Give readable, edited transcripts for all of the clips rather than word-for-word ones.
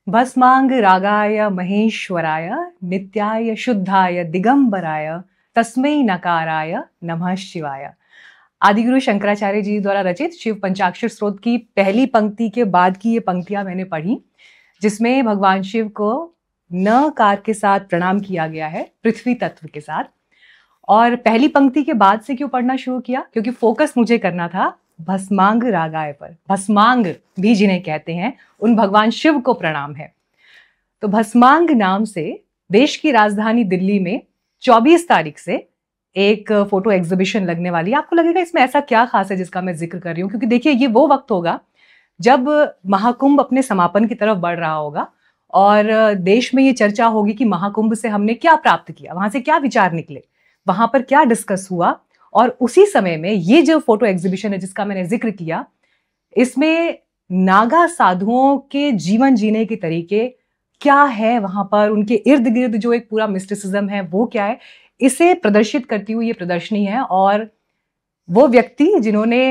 भस्मांग रागाय महेश्वराय नित्याय शुद्धाय दिगंबराय तस्मै नकाराय नमः शिवाय। आदिगुरु शंकराचार्य जी द्वारा रचित शिव पंचाक्षर स्तोत्र की पहली पंक्ति के बाद की ये पंक्तियां मैंने पढ़ी, जिसमें भगवान शिव को नकार के साथ प्रणाम किया गया है, पृथ्वी तत्व के साथ। और पहली पंक्ति के बाद से क्यों पढ़ना शुरू किया? क्योंकि फोकस मुझे करना था भस्मांग रागाय पर। भस्मांग भी जिन्हें कहते हैं उन भगवान शिव को प्रणाम है। तो भस्मांग नाम से देश की राजधानी दिल्ली में 24 तारीख से एक फोटो एग्जीबिशन लगने वाली है। आपको लगेगा इसमें ऐसा क्या खास है जिसका मैं जिक्र कर रही हूँ, क्योंकि देखिए ये वो वक्त होगा जब महाकुंभ अपने समापन की तरफ बढ़ रहा होगा और देश में ये चर्चा होगी कि महाकुंभ से हमने क्या प्राप्त किया, वहां से क्या विचार निकले, वहां पर क्या डिस्कस हुआ। और उसी समय में ये जो फोटो एग्जीबिशन है जिसका मैंने जिक्र किया, इसमें नागा साधुओं के जीवन जीने के तरीके क्या है, वहां पर उनके इर्द गिर्द जो एक पूरा मिस्टिसिज्म है वो क्या है, इसे प्रदर्शित करती हुई ये प्रदर्शनी है। और वो व्यक्ति जिन्होंने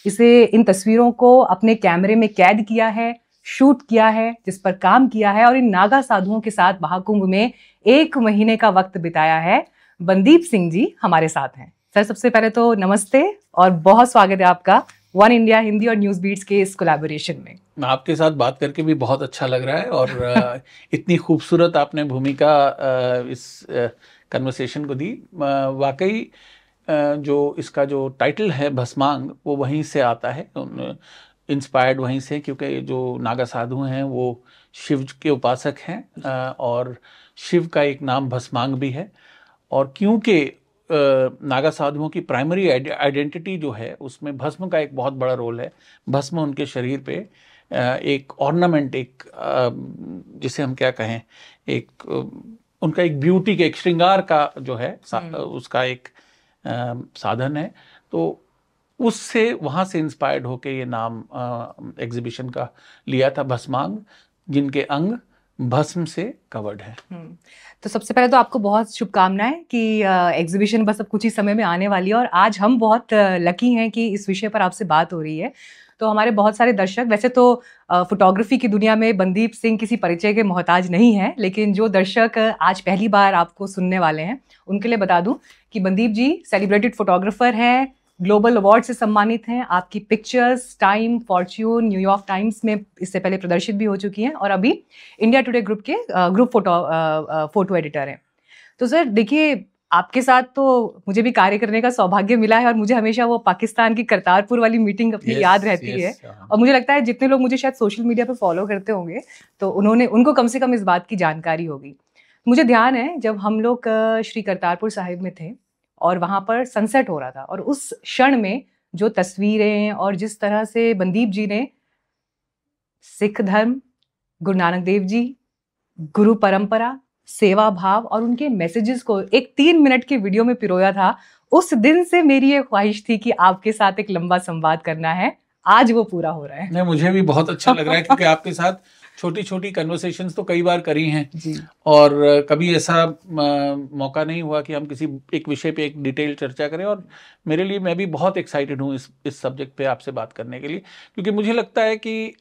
इन तस्वीरों को अपने कैमरे में कैद किया है, शूट किया है, जिस पर काम किया है और इन नागा साधुओं के साथ महाकुंभ में 1 महीने का वक्त बिताया है, बनदीप सिंह जी हमारे साथ हैं। सर, सबसे पहले तो नमस्ते और बहुत स्वागत है आपका वन इंडिया हिंदी और न्यूज बीट्स के इस कोलैबोरेशन में। आपके साथ बात करके भी बहुत अच्छा लग रहा है और इतनी खूबसूरत आपने भूमिका इस कन्वर्सेशन को दी। वाकई जो इसका जो टाइटल है भस्मांग, वो वहीं से आता है, इंस्पायर्ड वहीं से, क्योंकि जो नागा साधु हैं वो शिव के उपासक हैं और शिव का एक नाम भस्मांग भी है। और क्योंकि नागा साधुओं की प्राइमरी आइडेंटिटी जो है उसमें भस्म का एक बहुत बड़ा रोल है। भस्म उनके शरीर पे एक ऑर्नामेंट, एक जिसे हम क्या कहें, एक उनका एक ब्यूटी के, एक श्रृंगार का जो है उसका एक साधन है। तो उससे वहाँ से इंस्पायर्ड होके ये नाम एग्जीबिशन का लिया था, भस्मांग, जिनके अंग भस्म से कवर्ड है। तो सबसे पहले तो आपको बहुत शुभकामनाएं कि एग्जीबिशन बस अब कुछ ही समय में आने वाली है और आज हम बहुत लकी हैं कि इस विषय पर आपसे बात हो रही है। तो हमारे बहुत सारे दर्शक, वैसे तो फोटोग्राफी की दुनिया में बनदीप सिंह किसी परिचय के मोहताज नहीं है, लेकिन जो दर्शक आज पहली बार आपको सुनने वाले हैं उनके लिए बता दूं कि बनदीप जी सेलिब्रेटेड फोटोग्राफर हैं, ग्लोबल अवार्ड से सम्मानित हैं। आपकी pictures time, Fortune, New York times में इससे पहले प्रदर्शित भी हो चुकी हैं और अभी इंडिया टुडे ग्रुप के ग्रुप फोटो एडिटर हैं। तो सर देखिए, आपके साथ तो मुझे भी कार्य करने का सौभाग्य मिला है और मुझे हमेशा वो पाकिस्तान की करतारपुर वाली मीटिंग अपनी याद रहती है। और मुझे लगता है जितने लोग मुझे शायद सोशल मीडिया पर फॉलो करते होंगे तो उनको कम से कम इस बात की जानकारी होगी। मुझे ध्यान है जब हम लोग श्री करतारपुर साहिब में थे और वहां पर सनसेट हो रहा था और उस क्षण में जो तस्वीरें और जिस तरह से बनदीप जी ने सिख धर्म, गुरु नानक देव जी, गुरु परंपरा, सेवा भाव और उनके मैसेजेस को एक 3 मिनट की वीडियो में पिरोया था, उस दिन से मेरी ये ख्वाहिश थी कि आपके साथ एक लंबा संवाद करना है। आज वो पूरा हो रहा है। नहीं, मुझे भी बहुत अच्छा लग रहा है क्योंकि आपके साथ छोटी छोटी कन्वर्सेशंस तो कई बार करी हैं जी। और कभी ऐसा मौका नहीं हुआ कि हम किसी एक विषय पे एक डिटेल चर्चा करें। और मेरे लिए, मैं भी बहुत एक्साइटेड हूँ इस सब्जेक्ट पे आपसे बात करने के लिए, क्योंकि मुझे लगता है कि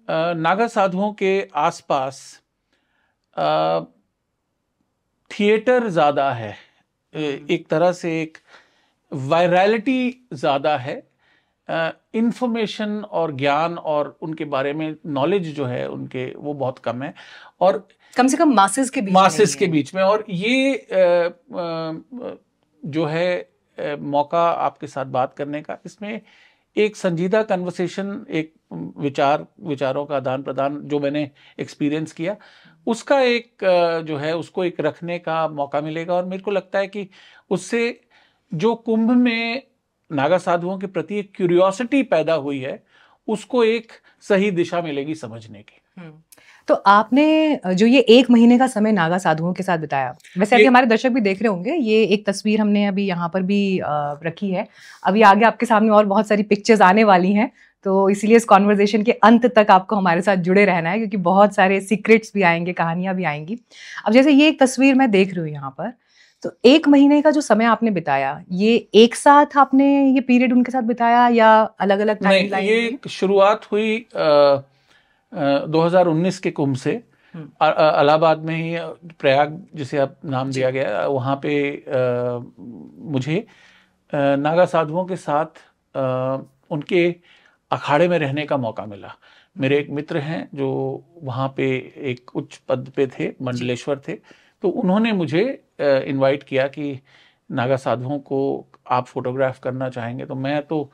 नागा साधुओं के आसपास थिएटर ज़्यादा है, एक तरह से एक वायरलिटी ज़्यादा है, इंफॉर्मेशन और ज्ञान और उनके बारे में नॉलेज जो है उनके, वो बहुत कम है, और कम से कम मासेस के बीच में। और ये जो है मौका आपके साथ बात करने का, इसमें एक संजीदा कन्वर्सेशन, एक विचारों का आदान प्रदान जो मैंने एक्सपीरियंस किया, उसका एक जो है उसको एक रखने का मौका मिलेगा। और मेरे को लगता है कि उससे जो कुंभ में नागा साधुओं के प्रति एक क्यूरियोसिटी पैदा हुई है, उसको एक सही दिशा मिलेगी समझने की। तो आपने जो ये 1 महीने का समय नागा साधुओं के साथ बिताया, वैसे अभी हमारे दर्शक भी देख रहे होंगे, ये एक तस्वीर हमने अभी यहाँ पर भी रखी है। अभी आगे आपके सामने और बहुत सारी पिक्चर्स आने वाली हैं, तो इसीलिए इस कॉन्वर्जेशन के अंत तक आपको हमारे साथ जुड़े रहना है, क्योंकि बहुत सारे सीक्रेट्स भी आएंगे, कहानियां भी आएंगी। अब जैसे ये एक तस्वीर मैं देख रही हूँ यहाँ पर, तो 1 महीने का जो समय आपने बिताया, ये एक साथ आपने ये पीरियड उनके साथ बिताया या अलग अलग टाइमलाइन? ये शुरुआत हुई 2019 के कुंभ से इलाहाबाद में ही प्रयाग जिसे अब नाम दिया गया, वहाँ पे मुझे नागा साधुओं के साथ उनके अखाड़े में रहने का मौका मिला। मेरे एक मित्र हैं जो वहाँ पे एक उच्च पद पे थे, मंडलेश्वर थे, तो उन्होंने मुझे इनवाइट किया कि नागा साधुओं को आप फोटोग्राफ करना चाहेंगे। तो मैं तो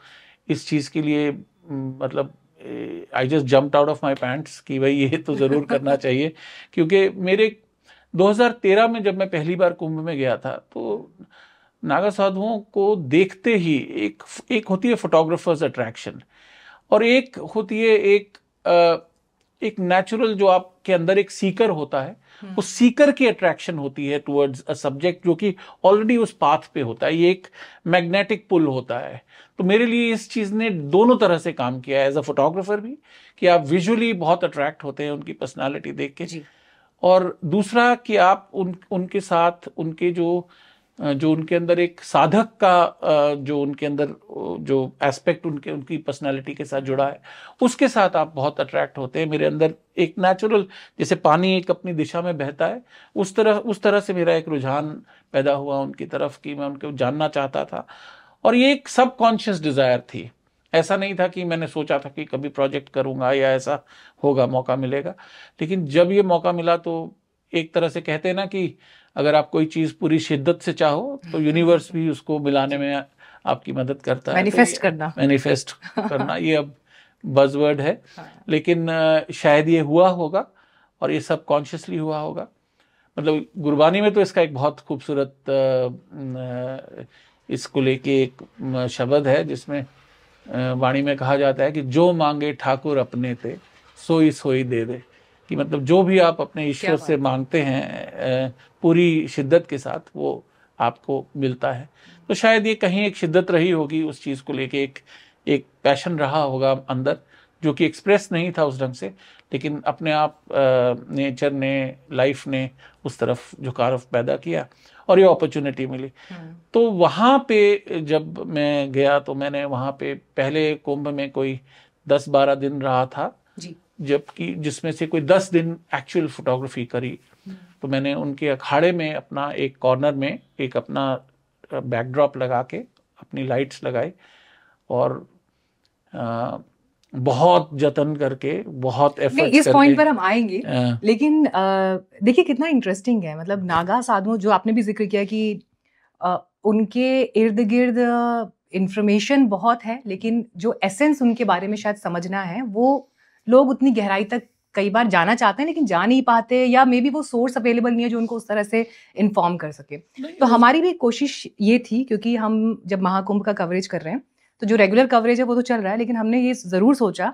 इस चीज़ के लिए मतलब I just jumped out of my pants कि भाई ये तो ज़रूर करना चाहिए, क्योंकि मेरे 2013 में जब मैं पहली बार कुंभ में गया था तो नागा साधुओं को देखते ही एक होती है फोटोग्राफर्स अट्रैक्शन, और एक होती है एक नेचुरल जो आपके अंदर एक सीकर होता है, उस सीकर की अट्रैक्शन होती है टुवर्ड्स अ सब्जेक्ट जो कि ऑलरेडी उस पाथ पे होता है। ये एक मैग्नेटिक पुल होता है। तो मेरे लिए इस चीज़ ने दोनों तरह से काम किया है, एज अ फोटोग्राफर भी, कि आप विजुअली बहुत अट्रैक्ट होते हैं उनकी पर्सनालिटी देख के, और दूसरा कि आप उनके साथ उनके जो उनके अंदर एक साधक का जो उनके अंदर जो एस्पेक्ट उनकी पर्सनालिटी के साथ जुड़ा है, उसके साथ आप बहुत अट्रैक्ट होते हैं। मेरे अंदर एक नेचुरल, जैसे पानी एक अपनी दिशा में बहता है, उस तरह से मेरा एक रुझान पैदा हुआ उनकी तरफ कि मैं उनको जानना चाहता था। और ये एक सबकॉन्शियस डिज़ायर थी, ऐसा नहीं था कि मैंने सोचा था कि कभी प्रोजेक्ट करूंगा या ऐसा होगा, मौका मिलेगा। लेकिन जब ये मौका मिला तो एक तरह से कहते हैं ना कि अगर आप कोई चीज़ पूरी शिद्दत से चाहो तो यूनिवर्स भी उसको मिलाने में आपकी मदद करता है। मैनिफेस्ट करना ये अब बज़वर्ड है, लेकिन शायद ये हुआ होगा और ये सब कॉन्शियसली हुआ होगा। मतलब गुरबानी में तो इसका एक बहुत खूबसूरत इसको लेके एक शब्द है जिसमें वाणी में कहा जाता है कि जो मांगे ठाकुर अपने ते सोई सोई दे दे, कि मतलब जो भी आप अपने ईश्वर से मांगते हैं पूरी शिद्दत के साथ वो आपको मिलता है। तो शायद ये कहीं एक शिद्दत रही होगी उस चीज़ को लेके, एक पैशन रहा होगा अंदर जो कि एक्सप्रेस नहीं था उस ढंग से, लेकिन अपने आप नेचर ने, लाइफ ने उस तरफ झुकाव पैदा किया और ये अपॉर्चुनिटी मिली। तो वहाँ पे जब मैं गया तो मैंने वहाँ पे पहले कुंभ में कोई 10-12 दिन रहा था, जबकि जिसमें से कोई 10 दिन एक्चुअल फोटोग्राफी करी। तो मैंने उनके अखाड़े में अपना एक कॉर्नर में एक अपना बैकड्रॉप लगा के अपनी लाइट्स लगाई और बहुत जतन करके, बहुत एफर्ट्स करके। इस पॉइंट पर हम आएंगे, लेकिन देखिए कितना इंटरेस्टिंग है। मतलब नागा साधुओं जो आपने भी जिक्र किया कि उनके इर्द गिर्द इंफॉर्मेशन बहुत है, लेकिन जो एसेंस उनके बारे में शायद समझना है वो लोग उतनी गहराई तक कई बार जाना चाहते हैं लेकिन जा नहीं पाते, या मे बी वो सोर्स अवेलेबल नहीं है जो उनको उस तरह से इन्फॉर्म कर सके। तो हमारी भी कोशिश ये थी, क्योंकि हम जब महाकुंभ का कवरेज कर रहे हैं तो जो रेगुलर कवरेज है वो तो चल रहा है, लेकिन हमने ये ज़रूर सोचा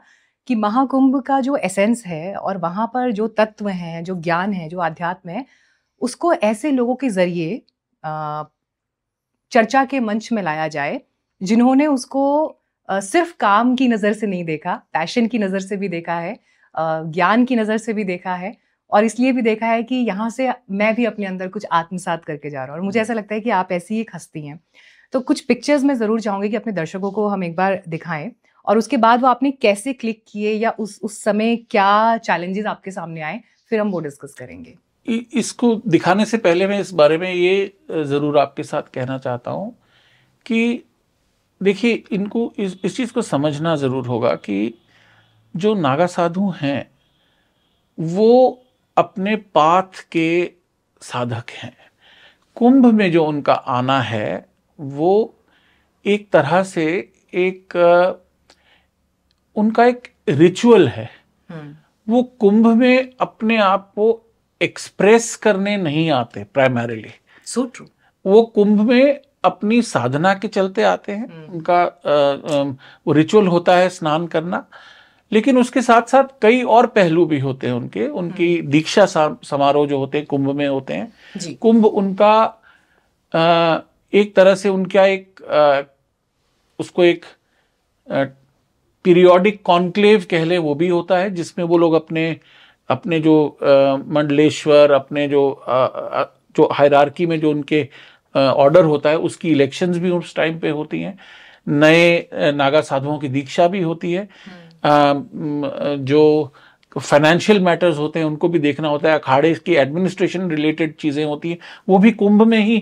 कि महाकुंभ का जो एसेंस है और वहाँ पर जो तत्व हैं, जो ज्ञान है, जो आध्यात्म है, उसको ऐसे लोगों के ज़रिए चर्चा के मंच में लाया जाए जिन्होंने उसको सिर्फ काम की नज़र से नहीं देखा, पैशन की नज़र से भी देखा है, ज्ञान की नज़र से भी देखा है, और इसलिए भी देखा है कि यहाँ से मैं भी अपने अंदर कुछ आत्मसात करके जा रहा हूँ। और मुझे ऐसा लगता है कि आप ऐसी एक हस्ती हैं। तो कुछ पिक्चर्स में ज़रूर चाहूँगी कि अपने दर्शकों को हम एक बार दिखाएं, और उसके बाद वो आपने कैसे क्लिक किए या उस समय क्या चैलेंजेस आपके सामने आए, फिर हम वो डिस्कस करेंगे। इसको दिखाने से पहले मैं इस बारे में ये ज़रूर आपके साथ कहना चाहता हूँ कि देखिए, इनको इस चीज़ को समझना ज़रूर होगा कि जो नागा साधु हैं वो अपने पाथ के साधक हैं। कुंभ में जो उनका आना है वो एक तरह से उनका एक रिचुअल है। वो कुंभ में अपने आप को एक्सप्रेस करने नहीं आते प्राइमरीली। So true. वो कुंभ में अपनी साधना के चलते आते हैं। उनका वो रिचुअल होता है स्नान करना, लेकिन उसके साथ साथ कई और पहलू भी होते हैं उनकी दीक्षा समारोह जो होते हैं कुंभ में होते हैं। कुंभ उनका एक तरह से उनका उसको एक पीरियोडिक कॉन्क्लेव कह ले, वो भी होता है, जिसमें वो लोग अपने जो मंडलेश्वर, अपने जो हायरार्की में जो उनके ऑर्डर होता है उसकी इलेक्शंस भी उस टाइम पे होती हैं। नए नागा साधुओं की दीक्षा भी होती है। जो फाइनेंशियल मैटर्स होते हैं उनको भी देखना होता है, अखाड़े की एडमिनिस्ट्रेशन रिलेटेड चीजें होती हैं वो भी कुंभ में ही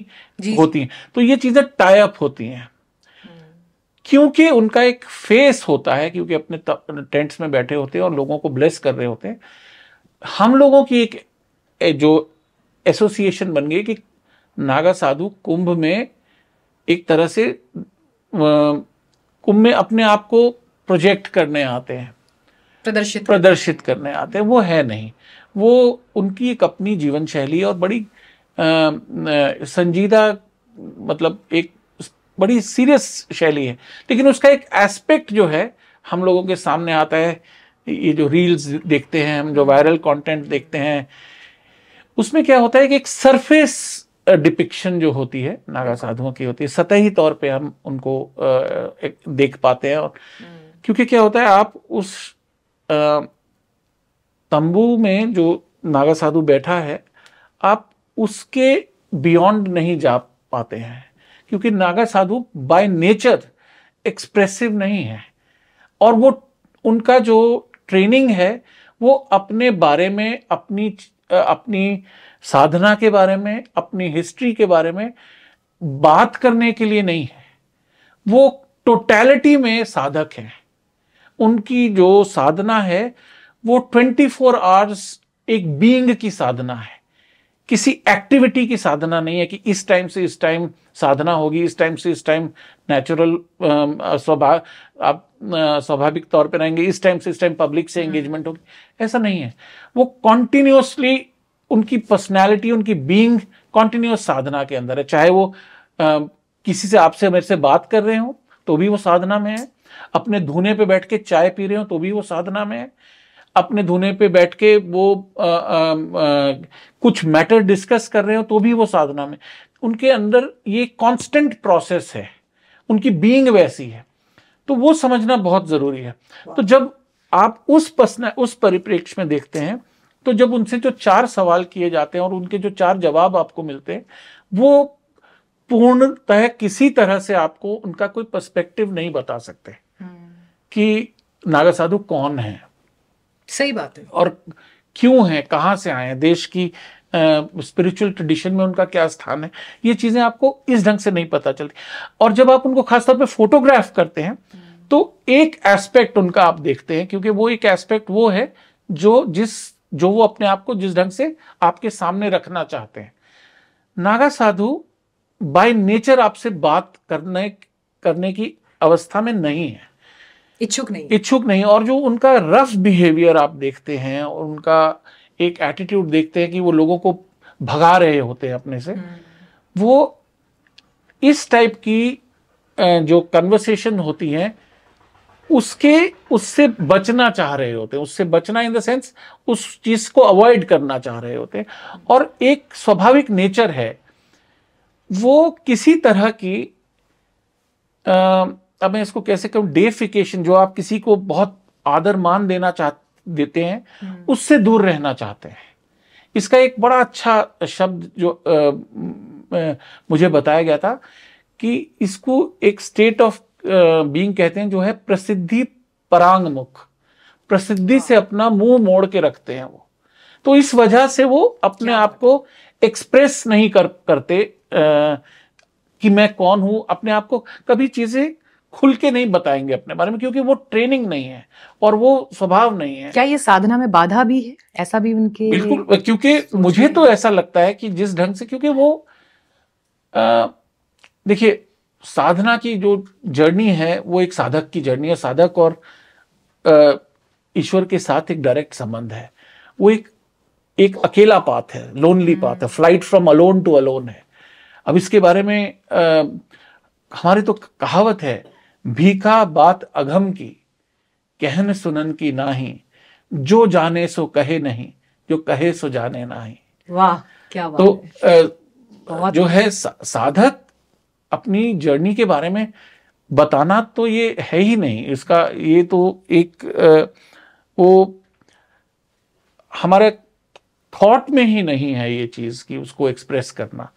होती हैं। तो ये चीजें टाई अप होती हैं क्योंकि उनका एक फेस होता है, क्योंकि अपने टेंट्स में बैठे होते हैं और लोगों को ब्लेस कर रहे होते हैं। हम लोगों की एक जो एसोसिएशन बन गई कि नागा साधु कुंभ में एक तरह से कुंभ में अपने आप को प्रोजेक्ट करने आते हैं, प्रदर्शित करने आते हैं। वो है नहीं, वो उनकी एक अपनी जीवन शैली और बड़ी संजीदा, मतलब एक बड़ी सीरियस शैली है। लेकिन उसका एक एस्पेक्ट जो है हम लोगों के सामने आता है, ये जो रील्स देखते हैं हम, जो वायरल कंटेंट देखते हैं, उसमें क्या होता है कि एक सरफेस डिपिक्शन जो होती है नागा साधुओं की होती है, सतही तौर पे हम उनको देख पाते हैं। और क्योंकि क्या होता है, आप उस तंबू में जो नागा साधु बैठा है, आप उसके बियॉन्ड नहीं जा पाते हैं, क्योंकि नागा साधु बाय नेचर एक्सप्रेसिव नहीं है। और वो उनका जो ट्रेनिंग है वो अपने बारे में, अपनी साधना के बारे में, अपनी हिस्ट्री के बारे में बात करने के लिए नहीं है। वो टोटैलिटी में साधक हैं। उनकी जो साधना है वो 24 आवर्स एक बीइंग की साधना है, किसी एक्टिविटी की साधना नहीं है कि इस टाइम से इस टाइम साधना होगी, इस टाइम से इस टाइम नेचुरल स्वाभाविक तौर पे रहेंगे, इस टाइम से इस टाइम पब्लिक से एंगेजमेंट होगी, ऐसा नहीं है। वो कॉन्टिन्यूसली उनकी पर्सनैलिटी, उनकी बीइंग कॉन्टिन्यूस साधना के अंदर है। चाहे वो किसी से, आपसे मेरे से बात कर रहे हो तो भी वो साधना में है, अपने धूने पे बैठ के चाय पी रहे हो तो भी वो साधना में है, अपने धूने पे बैठ के वो कुछ मैटर डिस्कस कर रहे हो तो भी वो साधना में। उनके अंदर ये कांस्टेंट प्रोसेस है, उनकी बीइंग वैसी है। तो वो समझना बहुत जरूरी है। तो जब आप उस परिप्रेक्ष्य में देखते हैं, तो जब उनसे जो 4 सवाल किए जाते हैं और उनके जो 4 जवाब आपको मिलते हैं, वो पूर्णतः किसी तरह से आपको उनका कोई पर्सपेक्टिव नहीं बता सकते कि नागा साधु कौन है। सही बात है। और क्यों है, कहां से आए हैं, देश की स्पिरिचुअल ट्रेडिशन में उनका क्या स्थान है, ये चीजें आपको इस ढंग से नहीं पता चलती। और जब आप उनको खासतौर पे फोटोग्राफ करते हैं तो एक एस्पेक्ट उनका आप देखते हैं, क्योंकि वो एक एस्पेक्ट वो है जो वो अपने आप को जिस ढंग से आपके सामने रखना चाहते हैं। नागा साधु बाय नेचर आपसे बात करने की अवस्था में नहीं है, इच्छुक नहीं। और जो उनका रफ बिहेवियर आप देखते हैं और उनका एक एटीट्यूड देखते हैं कि वो लोगों को भगा रहे होते हैं अपने से, वो इस टाइप की जो कन्वर्सेशन होती हैं उससे बचना चाह रहे होते हैं। उससे बचना इन द सेंस उस चीज को अवॉइड करना चाह रहे होते हैं। और एक स्वाभाविक नेचर है, वो किसी तरह की अब मैं इसको कैसे कहूं, डेफिकेशन, जो आप किसी को बहुत आदर मान देते हैं, उससे दूर रहना चाहते हैं। इसका एक बड़ा अच्छा शब्द जो मुझे बताया गया था कि इसको एक स्टेट ऑफ बीइंग कहते हैं, जो है प्रसिद्धि परांगमुख। प्रसिद्धि से अपना मुंह मोड़ के रखते हैं वो। तो इस वजह से वो अपने आप को एक्सप्रेस नहीं करते कि मैं कौन हूं। अपने आप को कभी चीजें खुल के नहीं बताएंगे अपने बारे में, क्योंकि वो ट्रेनिंग नहीं है और वो स्वभाव नहीं है। क्या ये साधना में बाधा भी है? ऐसा भी उनके बिल्कुल, क्योंकि मुझे तो ऐसा लगता है कि जिस ढंग से, क्योंकि वो देखिए, साधना की जो जर्नी है वो एक साधक की जर्नी है। साधक और ईश्वर के साथ एक डायरेक्ट संबंध है। वो एक अकेला पाथ है, लोनली पाथ है, flight from alone to alone है। अब इसके बारे में हमारी तो कहावत है, भीखा बात अघम की, कहन सुनन की नाही, जो जाने सो कहे नहीं, जो कहे सो जाने नाही। वाह, क्या बात तो जो है साधक अपनी जर्नी के बारे में बताना तो ये है ही नहीं। इसका ये तो एक वो हमारे थॉट में ही नहीं है ये चीज कि उसको एक्सप्रेस करना।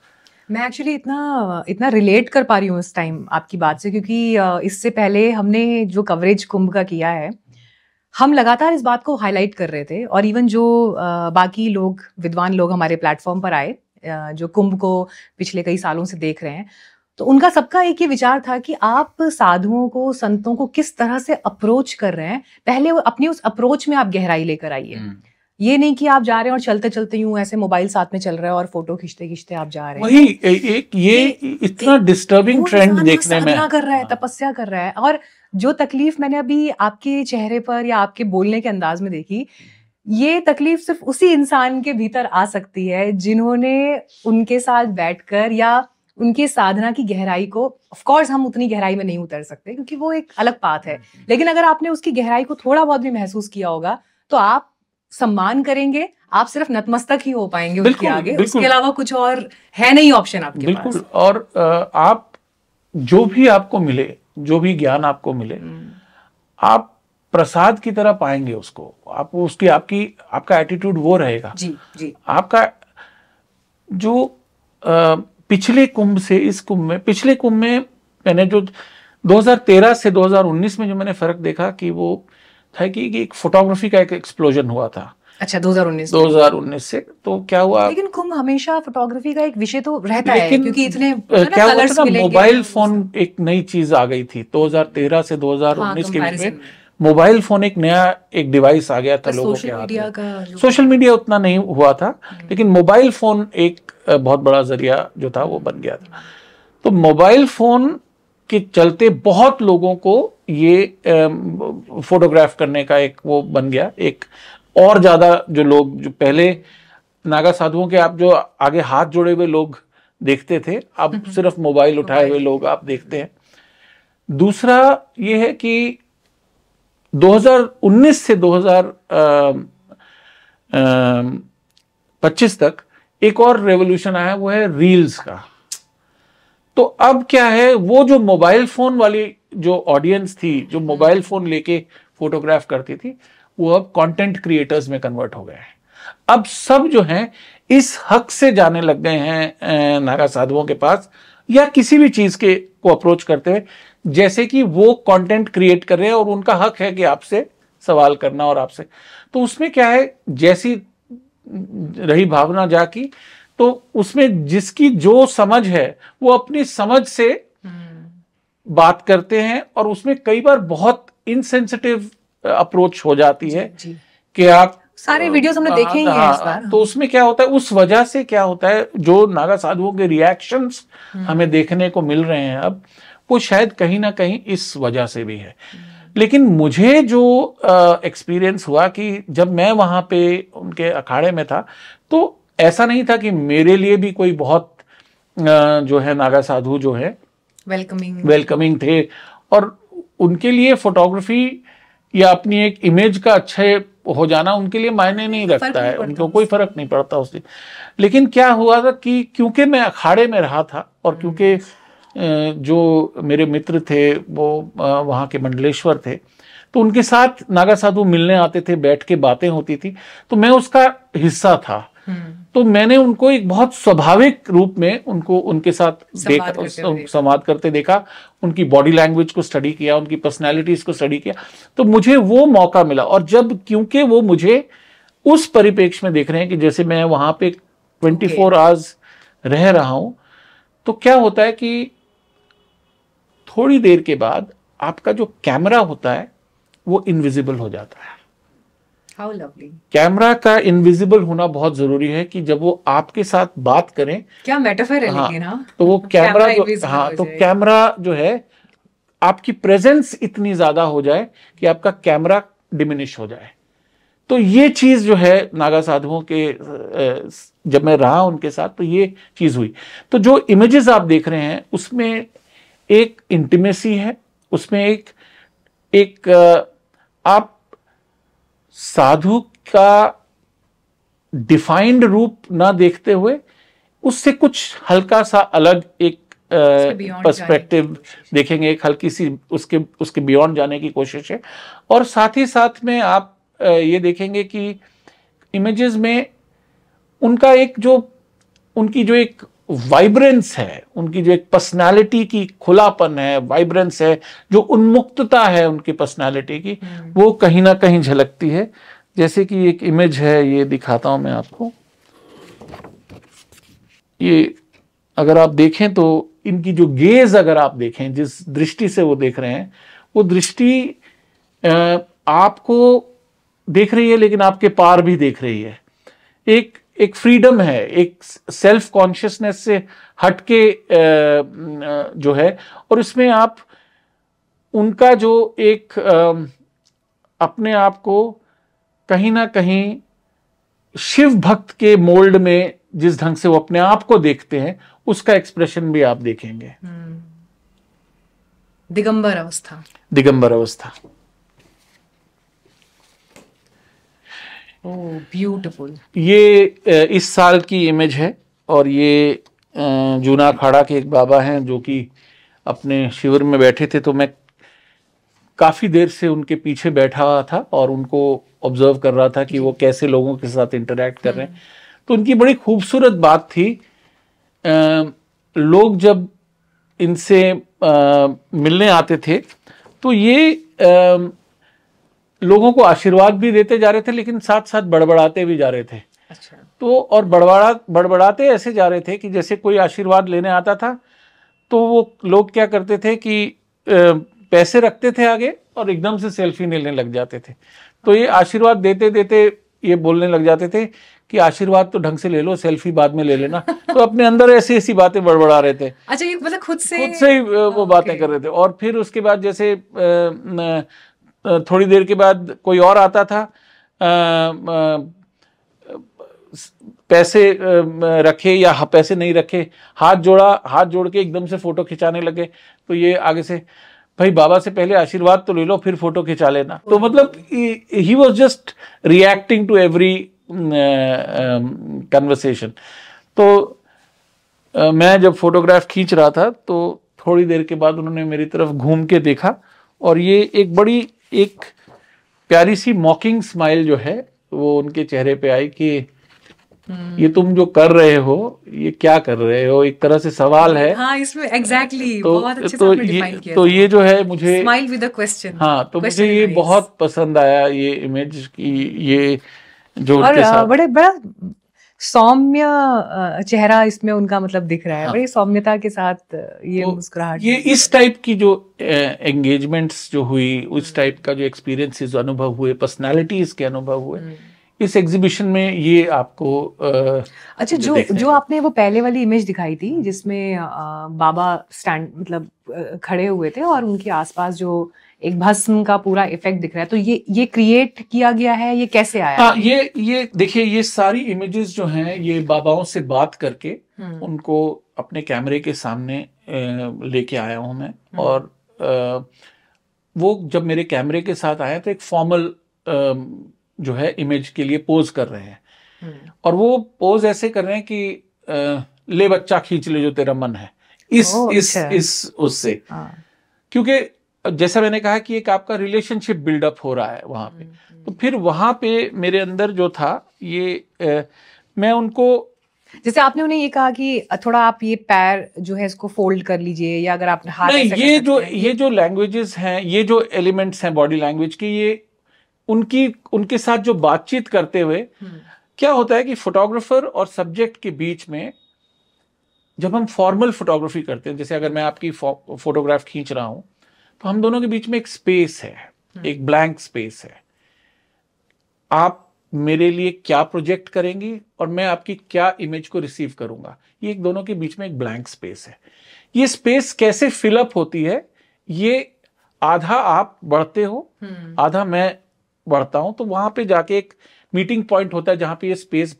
मैं एक्चुअली इतना रिलेट कर पा रही हूँ इस टाइम आपकी बात से, क्योंकि इससे पहले हमने जो कवरेज कुंभ का किया है हम लगातार इस बात को हाईलाइट कर रहे थे, और इवन जो बाकी लोग, विद्वान लोग हमारे प्लेटफॉर्म पर आए, जो कुंभ को पिछले कई सालों से देख रहे हैं, तो उनका सबका एक ही विचार था कि आप साधुओं को, संतों को किस तरह से अप्रोच कर रहे हैं, पहले अपनी उस अप्रोच में आप गहराई लेकर आइए। ये नहीं कि आप जा रहे हैं और चलते चलते यूं ऐसे मोबाइल साथ में चल रहा है और फोटो खींचते खींचते आप जा रहे हैं। वही एक ये इतना डिस्टर्बिंग ट्रेंड देखने में कर रहा है, तपस्या कर रहा है। और जो तकलीफ मैंने अभी आपके चेहरे पर या आपके बोलने के अंदाज में देखी, ये तकलीफ सिर्फ उसी इंसान के भीतर आ सकती है जिन्होंने उनके साथ बैठकर या उनके साधना की गहराई को, ऑफ कोर्स हम उतनी गहराई में नहीं उतर सकते क्योंकि वो एक अलग पाथ है, लेकिन अगर आपने उसकी गहराई को थोड़ा बहुत भी महसूस किया होगा तो आप सम्मान करेंगे, आप सिर्फ नतमस्तक ही हो पाएंगे उसके आगे। उसके अलावा कुछ और है नहीं ऑप्शन आपके पास। बिल्कुल। और आप जो भी आपको मिले, जो भी ज्ञान आपको मिले, आप प्रसाद की तरह पाएंगे उसको। आप उसकी आपका एटीट्यूड वो रहेगा। जी जी। आपका जो पिछले कुंभ से इस कुंभ में, पिछले कुंभ में मैंने जो 2013 से 2019 में जो मैंने फर्क देखा कि वो था कि एक फोटोग्राफी का एक एक्सप्लोजन हुआ था। अच्छा, 2019 से तो क्या हुआ, लेकिन कुंभ हमेशा फोटोग्राफी का एक विषय तो रहता है क्योंकि इतने क्या हुआ था, मोबाइल फोन एक नई चीज आ गई थी 2013 से 2019 के बीच में। मोबाइल फोन एक नया एक डिवाइस आ गया था लोगों के हाथ में। सोशल मीडिया उतना नहीं हुआ था, लेकिन मोबाइल फोन एक बहुत बड़ा जरिया जो था वो बन गया था। तो मोबाइल फोन के चलते बहुत लोगों को ये फोटोग्राफ करने का एक वो बन गया। एक और ज्यादा जो लोग, जो पहले नागा साधुओं के आप जो आगे हाथ जोड़े हुए लोग देखते थे, अब सिर्फ मोबाइल उठाए हुए लोग आप देखते हैं। दूसरा ये है कि 2019 से 2025 तक एक और रेवोल्यूशन आया, वो है रील्स का। तो अब क्या है, वो जो मोबाइल फोन वाली जो ऑडियंस थी, जो मोबाइल फोन लेके फोटोग्राफ करती थी, वो अब कंटेंट क्रिएटर्स में कन्वर्ट हो गए हैं। अब सब जो हैं इस हक से जाने लग गए हैं नागा साधुओं के पास, या किसी भी चीज के को अप्रोच करते हुए, जैसे कि वो कंटेंट क्रिएट कर रहे हैं और उनका हक है कि आपसे सवाल करना और आपसे। तो उसमें क्या है, जैसी रही भावना जाकी, तो उसमें जिसकी जो समझ है वो अपनी समझ से बात करते हैं, और उसमें कई बार बहुत इनसेंसिटिव अप्रोच हो जाती है कि आप सारे वीडियोस हमने देखे ही हैं इस बार। तो उसमें क्या होता है, उस वजह से क्या होता है, जो नागा साधुओं के रिएक्शंस हमें देखने को मिल रहे हैं अब, वो शायद कहीं ना कहीं इस वजह से भी है। लेकिन मुझे जो एक्सपीरियंस हुआ कि जब मैं वहां पे उनके अखाड़े में था, तो ऐसा नहीं था कि मेरे लिए भी कोई बहुत जो है नागा साधु जो है वेलकमिंग थे, और उनके लिए फोटोग्राफी या अपनी एक इमेज का अच्छे हो जाना उनके लिए मायने नहीं रखता है, उनको कोई फर्क नहीं पड़ता उससे। लेकिन क्या हुआ था कि क्योंकि मैं अखाड़े में रहा था, और क्योंकि जो मेरे मित्र थे वो वहाँ के मंडलेश्वर थे, तो उनके साथ नागा साधु मिलने आते थे, बैठ के बातें होती थी, तो मैं उसका हिस्सा था। तो मैंने उनको एक बहुत स्वाभाविक रूप में उनको उनके साथ संवाद करते देखा, उनकी बॉडी लैंग्वेज को स्टडी किया, उनकी पर्सनैलिटीज को स्टडी किया। तो मुझे वो मौका मिला, और जब क्योंकि वो मुझे उस परिप्रेक्ष्य में देख रहे हैं कि जैसे मैं वहां पे 24 आवर्स रह रहा हूं, तो क्या होता है कि थोड़ी देर के बाद आपका जो कैमरा होता है वो इनविजिबल हो जाता है। How lovely. कैमरा का इनविजिबल होना बहुत जरूरी है कि जब वो आपके साथ बात करें, क्या मेटाफर है लेकिन, तो वो कैमरा तो कैमरा जो है आपकी प्रेजेंस इतनी ज्यादा हो जाए कि आपका कैमरा डिमिनिश हो जाए। तो ये चीज जो है नागा साधुओं के, जब मैं रहा उनके साथ, तो ये चीज हुई। तो जो इमेजेस आप देख रहे हैं उसमें एक इंटीमेसी है, उसमें एक आप साधु का डिफाइंड रूप ना देखते हुए उससे कुछ हल्का सा अलग एक पर्सपेक्टिव देखेंगे, एक हल्की सी उसके बियॉन्ड जाने की कोशिश है। और साथ ही साथ में आप ये देखेंगे कि इमेजेस में उनका एक जो उनकी जो एक वाइब्रेंस है, उनकी जो एक पर्सनालिटी की खुलापन है, वाइब्रेंस है, जो उन्मुक्तता है उनकी पर्सनालिटी की, वो कहीं ना कहीं झलकती है। जैसे कि एक इमेज है, ये दिखाता हूं मैं आपको। ये अगर आप देखें तो इनकी जो गेज अगर आप देखें, जिस दृष्टि से वो देख रहे हैं, वो दृष्टि आपको देख रही है लेकिन आपके पार भी देख रही है। एक फ्रीडम है, एक सेल्फ कॉन्शियसनेस से हटके जो है, और इसमें आप उनका जो एक अपने आप को कहीं ना कहीं शिव भक्त के मोल्ड में जिस ढंग से वो अपने आप को देखते हैं, उसका एक्सप्रेशन भी आप देखेंगे। दिगंबर अवस्था। दिगंबर अवस्था। Oh beautiful. ये इस साल की इमेज है, और ये जूना अखाड़ा के एक बाबा हैं जो कि अपने शिविर में बैठे थे, तो मैं काफी देर से उनके पीछे बैठा हुआ था और उनको ऑब्जर्व कर रहा था कि वो कैसे लोगों के साथ इंटरेक्ट कर रहे हैं। तो उनकी बड़ी खूबसूरत बात थी, लोग जब इनसे मिलने आते थे तो ये लोगों को आशीर्वाद भी देते जा रहे थे, लेकिन साथ साथ बड़बड़ाते भी जा रहे थे। अच्छा। तो और बड़बड़ाते ऐसे जा रहे थे कि जैसे कोई आशीर्वाद लेने आता था तो वो लोग क्या करते थे कि पैसे रखते थे आगे और एकदम से सेल्फी लेने लग जाते थे। तो ये आशीर्वाद देते देते ये बोलने लग जाते थे कि आशीर्वाद तो ढंग से ले लो, सेल्फी बाद में ले लेना। तो अपने अंदर ऐसी ऐसी बातें बड़बड़ा रहे थे। अच्छा, ये मतलब खुद से ही वो बातें कर रहे थे। और फिर उसके बाद जैसे थोड़ी देर के बाद कोई और आता था, पैसे रखे या पैसे नहीं रखे, हाथ जोड़ के एकदम से फोटो खिंचाने लगे। तो ये आगे से, भाई बाबा से पहले आशीर्वाद तो ले लो फिर फोटो खिंचा लेना। तो मतलब he was just reacting to every conversation. तो मैं जब फोटोग्राफ खींच रहा था तो थोड़ी देर के बाद उन्होंने मेरी तरफ घूम के देखा, और ये एक प्यारी सी मॉकिंग स्माइल जो है वो उनके चेहरे पे आई कि ये तुम जो कर रहे हो, ये क्या कर रहे हो, एक तरह से सवाल है। हाँ, इसमें एग्जैक्टली तो, बहुत अच्छे तो से आपने डिफाइन किया। तो ये जो है मुझे स्माइल विद अ क्वेश्चन। हाँ, तो मुझे ये बहुत पसंद आया ये इमेज की, ये जो उनके साथ बड़ा सौम्य चेहरा इसमें उनका मतलब दिख रहा है। हाँ। बड़ी सौम्यता के साथ ये तो मुस्कुराहट। ये इस टाइप की जो एंगेजमेंट्स जो हुई, उस टाइप का जो एक्सपीरियंसेस अनुभव हुए, पर्सनालिटीज के अनुभव हुए, इस एग्जीबिशन में ये आपको अच्छा, जो आपने वो पहले वाली इमेज दिखाई थी जिसमें बाबा स्टैंड मतलब खड़े हुए थे और उनके आसपास जो एक भस्म का पूरा इफेक्ट दिख रहा है, तो ये क्रिएट किया गया है, ये कैसे आया? हाँ, ये देखिए, ये सारी इमेजेस जो हैं ये बाबाओं से बात करके उनको अपने कैमरे के सामने लेके आया हूं मैं। और वो जब मेरे कैमरे के साथ आए तो एक फॉर्मल जो है इमेज के लिए पोज कर रहे हैं, और वो पोज ऐसे कर रहे हैं कि ले बच्चा खींच ले जो तेरा मन है, इस उससे। क्योंकि जैसा मैंने कहा कि एक आपका रिलेशनशिप बिल्डअप हो रहा है वहां पे। तो फिर वहां पे मेरे अंदर जो था ये मैं उनको, जैसे आपने उन्हें ये कहा कि थोड़ा आप ये पैर जो है इसको फोल्ड कर लीजिए, या अगर आप हाथ नहीं, ये जो लैंग्वेजेस हैं, ये जो एलिमेंट्स हैं बॉडी लैंग्वेज की, ये उनके साथ जो बातचीत करते हुए क्या होता है कि फोटोग्राफर और सब्जेक्ट के बीच में जब हम फॉर्मल फोटोग्राफी करते हैं, जैसे अगर मैं आपकी फोटोग्राफ खींच रहा हूं तो हम दोनों के बीच में एक स्पेस है, एक ब्लैंक स्पेस है। आप मेरे लिए क्या प्रोजेक्ट करेंगी और मैं आपकी क्या इमेज को रिसीव करूंगा, ये एक दोनों के बीच में एक ब्लैंक स्पेस है। ये स्पेस कैसे फिलअप होती है, ये आधा आप बढ़ते हो, आधा मैं बढ़ता हूं, तो वहां पे जाके एक मीटिंग पॉइंट होता है जहां पे ये स्पेस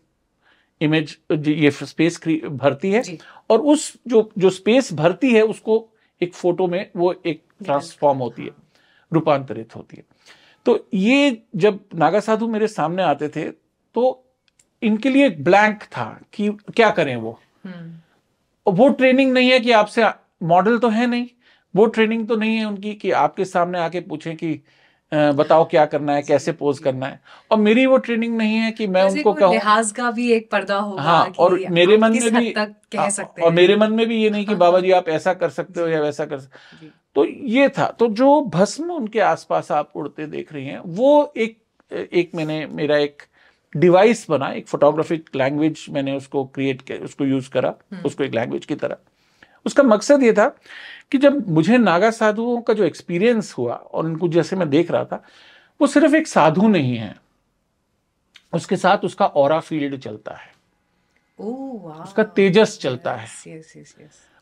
इमेज, ये स्पेस भरती है, और उस जो स्पेस भरती है उसको एक फोटो में वो एक ट्रांसफॉर्म होती है, रूपांतरित होती है। तो ये जब नागा साधु मेरे सामने आते थे तो इनके लिए एक ब्लैंक था कि क्या करें। वो ट्रेनिंग नहीं है कि आपसे, मॉडल तो है नहीं, वो ट्रेनिंग तो नहीं है उनकी कि आपके सामने आके पूछें कि बताओ क्या करना है, कैसे पोज करना है। और मेरी वो ट्रेनिंग नहीं है कि मैं उनको कहूँ, लिहाज का भी एक पर्दा होगा। हाँ, कि और मेरे हम मन किस में भी हद तक कह सकते और हैं। मेरे मन में भी ये नहीं कि बाबा जी आप ऐसा कर सकते हो या वैसा कर सकते। जी। तो ये था। तो जो भस्म उनके आसपास आप उड़ते देख रही हैं, वो एक मैंने मेरा एक डिवाइस बना, एक फोटोग्राफिक लैंग्वेज मैंने उसको क्रिएट किया, उसको यूज करा, उसको एक लैंग्वेज की तरह। उसका मकसद ये था कि जब मुझे नागा साधुओं का जो एक्सपीरियंस हुआ और उनको जैसे मैं देख रहा था, वो सिर्फ एक साधु नहीं है, उसके साथ उसका ऑरा फील्ड चलता है, उसका तेजस चलता है।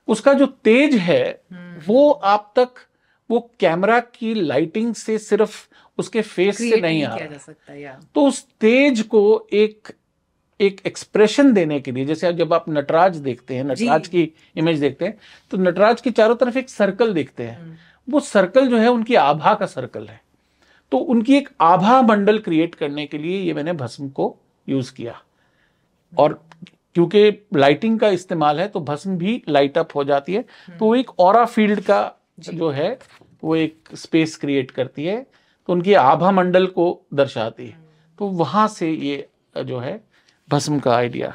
उसका जो तेज है वो आप तक वो कैमरा की लाइटिंग से सिर्फ उसके फेस से नहीं आ रहा। तो उस तेज को एक एक्सप्रेशन देने के लिए, जैसे जब आप नटराज देखते हैं, नटराज की इमेज देखते हैं, तो नटराज की चारों तरफ एक सर्कल देखते हैं। वो सर्कल जो है उनकी आभा का सर्कल है। तो उनकी एक आभा मंडल क्रिएट करने के लिए ये मैंने भस्म को यूज किया। और क्योंकि लाइटिंग का इस्तेमाल है तो भस्म भी लाइट अप हो जाती है। तो वो एक ऑरा फील्ड का जो है वो एक स्पेस क्रिएट करती है, तो उनकी आभा मंडल को दर्शाती है। तो वहां से ये जो है भस्म का आइडिया।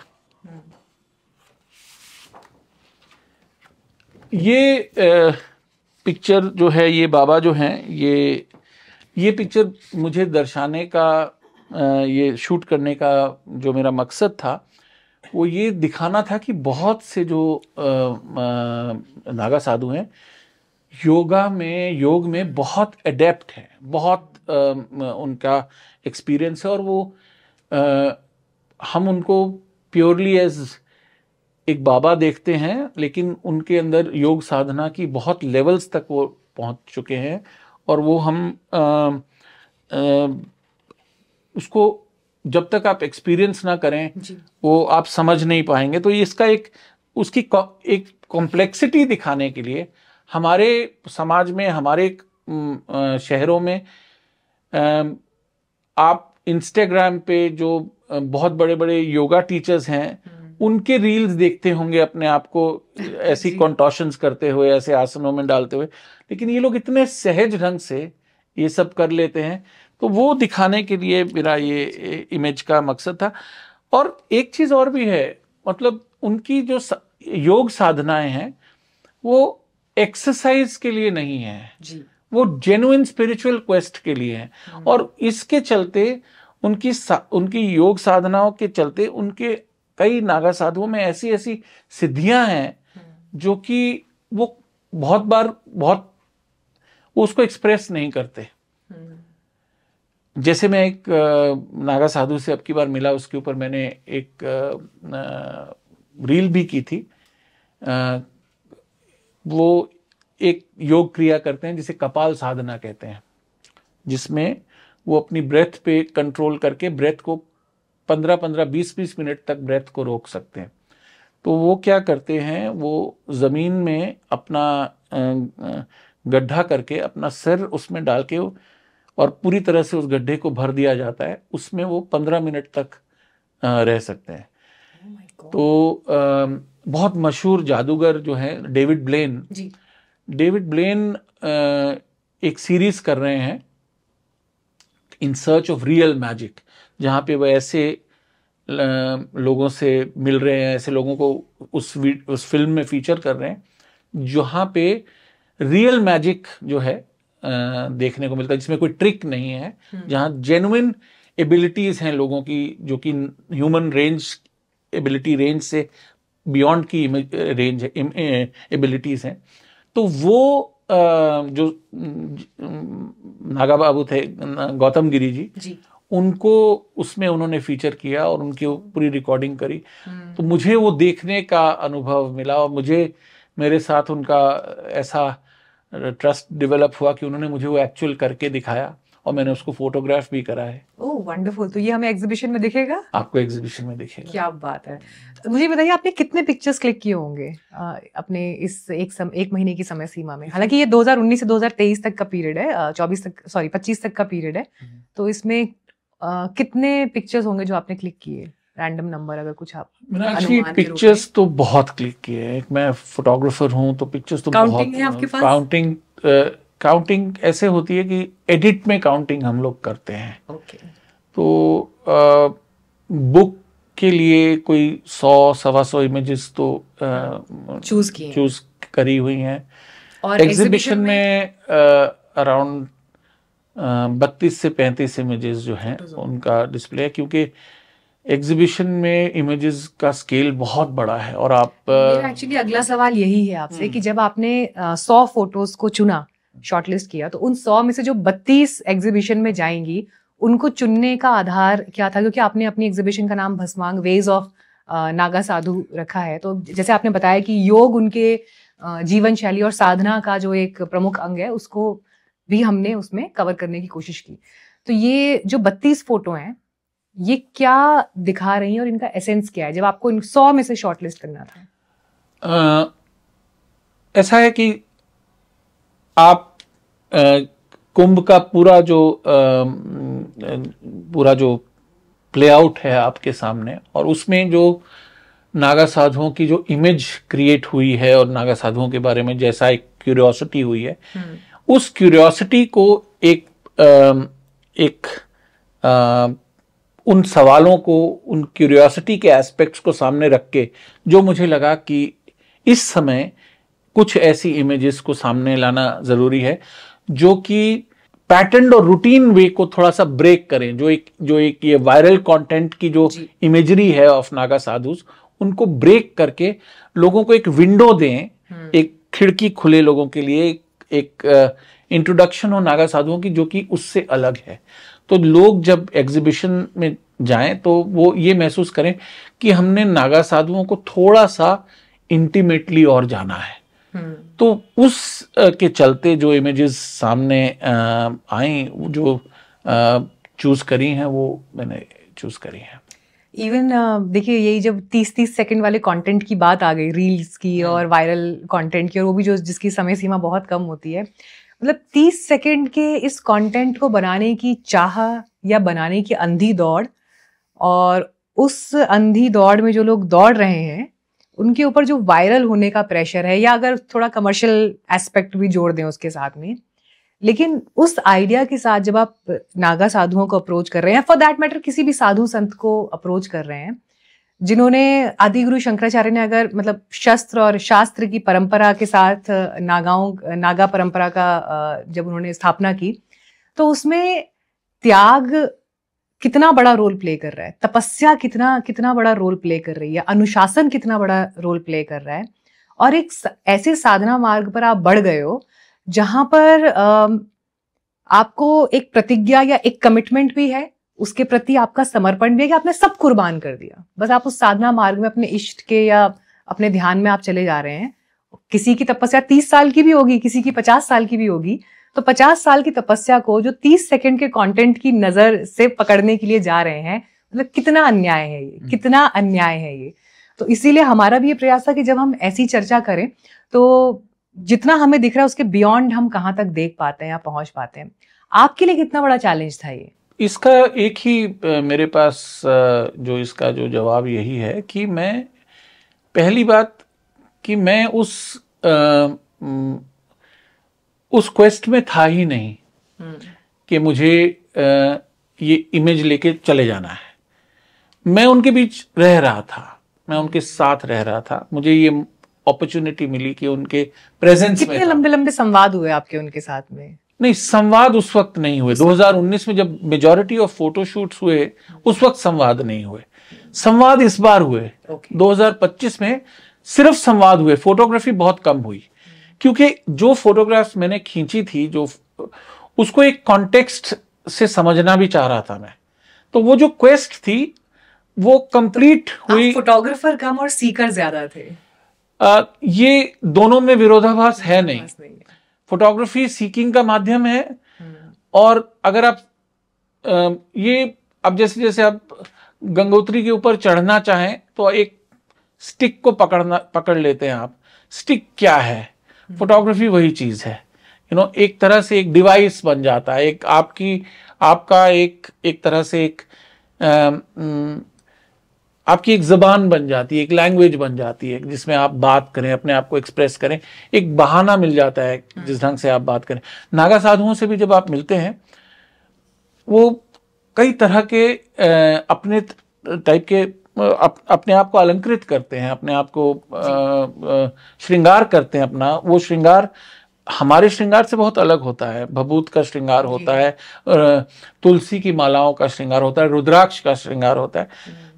ये पिक्चर जो है, ये बाबा जो हैं, ये पिक्चर मुझे दर्शाने का, ये शूट करने का जो मेरा मकसद था वो ये दिखाना था कि बहुत से जो नागा साधु हैं योग में बहुत एडेप्ट हैं, बहुत उनका एक्सपीरियंस है, और वो हम उनको प्योरली एज एक बाबा देखते हैं, लेकिन उनके अंदर योग साधना की बहुत लेवल्स तक वो पहुंच चुके हैं। और वो हम उसको जब तक आप एक्सपीरियंस ना करें वो आप समझ नहीं पाएंगे। तो इसका उसकी एक कॉम्प्लेक्सिटी दिखाने के लिए हमारे समाज में, हमारे शहरों में आप इंस्टाग्राम पे जो बहुत बड़े बड़े योगा टीचर्स हैं उनके रील्स देखते होंगे अपने आप को ऐसी कॉन्टॉर्शंस करते हुए, ऐसे आसनों में डालते हुए, लेकिन ये लोग इतने सहज ढंग से ये सब कर लेते हैं। तो वो दिखाने के लिए मेरा ये इमेज का मकसद था। और एक चीज और भी है, मतलब उनकी जो योग साधनाएं हैं वो एक्सरसाइज के लिए नहीं है जी, वो जेन्युइन स्पिरिचुअल क्वेस्ट के लिए है। और इसके चलते उनकी योग साधनाओं के चलते उनके कई नागा साधुओं में ऐसी ऐसी सिद्धियां हैं जो कि वो वो उसको एक्सप्रेस नहीं करते। जैसे मैं एक नागा साधु से अब की बार मिला, उसके ऊपर मैंने एक रील भी की थी। वो एक योग क्रिया करते हैं जिसे कपाल साधना कहते हैं, जिसमें वो अपनी ब्रेथ पे कंट्रोल करके ब्रेथ को 15-15, 20-20 मिनट तक ब्रेथ को रोक सकते हैं। तो वो क्या करते हैं, वो जमीन में अपना गड्ढा करके अपना सिर उसमें डाल के और पूरी तरह से उस गड्ढे को भर दिया जाता है, उसमें वो 15 मिनट तक रह सकते हैं। तो बहुत मशहूर जादूगर जो है डेविड ब्लेन एक सीरीज कर रहे हैं in search of real magic, जहाँ पे वो ऐसे लोगों से मिल रहे हैं, ऐसे लोगों को उस फिल्म में फीचर कर रहे हैं जहाँ पे रियल मैजिक जो है देखने को मिलता है, जिसमें कोई ट्रिक नहीं है, जहाँ जेन्युइन एबिलिटीज हैं लोगों की जो कि ह्यूमन एबिलिटी रेंज से बियॉन्ड की रेंज एबिलिटीज हैं। तो वो जो नागा बाबू थे, गौतम गिरी जी, उनको उसमें उन्होंने फीचर किया और उनकी पूरी रिकॉर्डिंग करी। तो मुझे वो देखने का अनुभव मिला और मेरे साथ उनका ऐसा ट्रस्ट डेवलप हुआ कि उन्होंने मुझे वो एक्चुअल करके दिखाया और मैंने उसको फोटोग्राफ भी करा है। ओह वंडरफुल। तो ये हमें एग्जीबिशन में दिखेगा? आपको एग्जीबिशन में दिखेगा। क्या बात है। मुझे बताइए आपने कितने पिक्चर्स क्लिक किए होंगे अपने इस एक महीने की समय सीमा में? हालांकि ये 2019 से 2023 तक का पीरियड है, 25 तक का पीरियड है। तो इसमें कितने पिक्चर्स होंगे जो आपने क्लिक किए? रैंडम नंबर अगर कुछ आप? एक्चुअली पिक्चर्स तो बहुत क्लिक किए हैं। मैं फोटोग्राफर हूँ तो पिक्चर्स तो काउंटिंग है आपके पास? काउंटिंग काउंटिंग ऐसे होती है कि एडिट में काउंटिंग हम लोग करते हैं। ओके। तो बुक के लिए कोई 100-125 इमेजेस तो चूज करी हुई हैं। और एग्जीबिशन में अराउंड 32 से 35 इमेजेस जो हैं उनका डिस्प्ले है, क्योंकि एग्जीबिशन में इमेजेस का स्केल बहुत बड़ा है। और आप मेरा एक्चुअली अगला सवाल यही है आपसे कि जब आपने 100 फोटोज को चुना, शॉर्टलिस्ट किया, तो उन 100 में से जो 32 एग्जीबिशन में जाएंगी उनको चुनने का आधार क्या था? क्योंकि आपने अपनी एग्जीबिशन का नाम भस्मांग वेज ऑफ नागा साधु रखा है, तो जैसे आपने बताया कि योग उनके जीवन शैली और साधना का जो एक प्रमुख अंग है उसको भी हमने उसमें कवर करने की कोशिश की। तो ये जो 32 फोटो हैं ये क्या दिखा रही हैं और इनका एसेंस क्या है जब आपको इन 100 में से शॉर्टलिस्ट करना था? ऐसा है कि आप कुंभ का पूरा जो प्ले आउट है आपके सामने, और उसमें जो नागा साधुओं की जो इमेज क्रिएट हुई है और नागा साधुओं के बारे में जैसा एक क्यूरियोसिटी हुई है, उस क्यूरियोसिटी को उन सवालों को, उन क्यूरियोसिटी के एस्पेक्ट्स को सामने रख के जो मुझे लगा कि इस समय कुछ ऐसी इमेजेस को सामने लाना जरूरी है जो कि पैटर्न और रूटीन वे को थोड़ा सा ब्रेक करें, जो एक ये वायरल कंटेंट की जो इमेजरी है ऑफ नागा साधुस, उनको ब्रेक करके लोगों को एक विंडो दें, एक खिड़की खुले लोगों के लिए, एक इंट्रोडक्शन हो नागा साधुओं की जो कि उससे अलग है। तो लोग जब एग्जीबिशन में जाएं तो वो ये महसूस करें कि हमने नागा साधुओं को थोड़ा सा इंटीमेटली और जाना है। तो उस के चलते जो इमेजेस सामने आई, जो चूज करी हैं, वो मैंने चूज करी हैं। इवन देखिए, यही जब 30-30 सेकंड वाले कंटेंट की बात आ गई, रील्स की और वायरल कंटेंट की, और वो भी जो जिसकी समय सीमा बहुत कम होती है, मतलब 30 सेकंड के इस कंटेंट को बनाने की चाह या बनाने की अंधी दौड़, और उस अंधी दौड़ में जो लोग दौड़ रहे हैं उनके ऊपर जो वायरल होने का प्रेशर है, या अगर थोड़ा कमर्शियल एस्पेक्ट भी जोड़ दें उसके साथ में, लेकिन उस आइडिया के साथ जब आप नागा साधुओं को अप्रोच कर रहे हैं, फॉर दैट मैटर किसी भी साधु संत को अप्रोच कर रहे हैं, जिन्होंने आदिगुरु शंकराचार्य ने अगर मतलब शस्त्र और शास्त्र की परंपरा के साथ नागा परंपरा का जब उन्होंने स्थापना की, तो उसमें त्याग कितना बड़ा रोल प्ले कर रहा है, तपस्या कितना बड़ा रोल प्ले कर रही है, अनुशासन कितना बड़ा रोल प्ले कर रहा है, और एक ऐसे साधना मार्ग पर आप बढ़ गए हो जहां पर आपको एक प्रतिज्ञा या एक कमिटमेंट भी है, उसके प्रति आपका समर्पण भी है कि आपने सब कुर्बान कर दिया, बस आप उस साधना मार्ग में अपने इष्ट के या अपने ध्यान में आप चले जा रहे हैं। किसी की तपस्या 30 साल की भी होगी, किसी की 50 साल की भी होगी, तो 50 साल की तपस्या को जो 30 सेकंड के कंटेंट की नजर से पकड़ने के लिए जा रहे हैं, मतलब कितना अन्याय है ये, कितना अन्याय है ये। तो इसीलिए हमारा भी ये प्रयास था कि जब हम ऐसी चर्चा करें तो जितना हमें दिख रहा है उसके बियॉन्ड हम कहाँ तक देख पाते हैं या पहुंच पाते हैं। आपके लिए कितना बड़ा चैलेंज था ये? इसका एक ही मेरे पास जो इसका जो जवाब यही है कि मैं, पहली बात कि मैं उस क्वेस्ट में था ही नहीं कि मुझे ये इमेज लेके चले जाना है। मैं उनके बीच रह रहा था, मैं उनके साथ रह रहा था, मुझे ये अपॉर्चुनिटी मिली कि उनके प्रेजेंस में। कितने लंबे लंबे संवाद हुए आपके उनके साथ में? नहीं, संवाद उस वक्त नहीं हुए। 2019 में जब मेजॉरिटी ऑफ फोटोशूट्स हुए उस वक्त संवाद नहीं हुए। संवाद इस बार हुए। 2025 में सिर्फ संवाद हुए, फोटोग्राफी बहुत कम हुई, क्योंकि जो फोटोग्राफ्स मैंने खींची थी, जो उसको एक कॉन्टेक्स्ट से समझना भी चाह रहा था मैं, तो वो जो क्वेस्ट थी वो कंप्लीट हुई। फोटोग्राफर कम और सीकर ज्यादा थे। ये दोनों में विरोधाभास है नहीं। फोटोग्राफी सीकिंग का माध्यम है, और अगर आप ये अब जैसे आप गंगोत्री के ऊपर चढ़ना चाहें तो एक स्टिक को पकड़ लेते हैं आप। स्टिक क्या है? फोटोग्राफी वही चीज है, एक तरह से एक डिवाइस बन जाता है, आपका एक तरह से एक आपकी एक जबान बन जाती है, एक लैंग्वेज बन जाती है जिसमें आप बात करें, अपने आप को एक्सप्रेस करें, एक बहाना मिल जाता है जिस ढंग से आप बात करें। नागा साधुओं से भी जब आप मिलते हैं, वो कई तरह के अपने टाइप के अपने आप को अलंकृत करते हैं, अपने आप को श्रृंगार करते हैं। अपना वो श्रृंगार हमारे श्रृंगार से बहुत अलग होता है। भभूत का श्रृंगार होता है, तुलसी की मालाओं का श्रृंगार होता है, रुद्राक्ष का श्रृंगार होता है।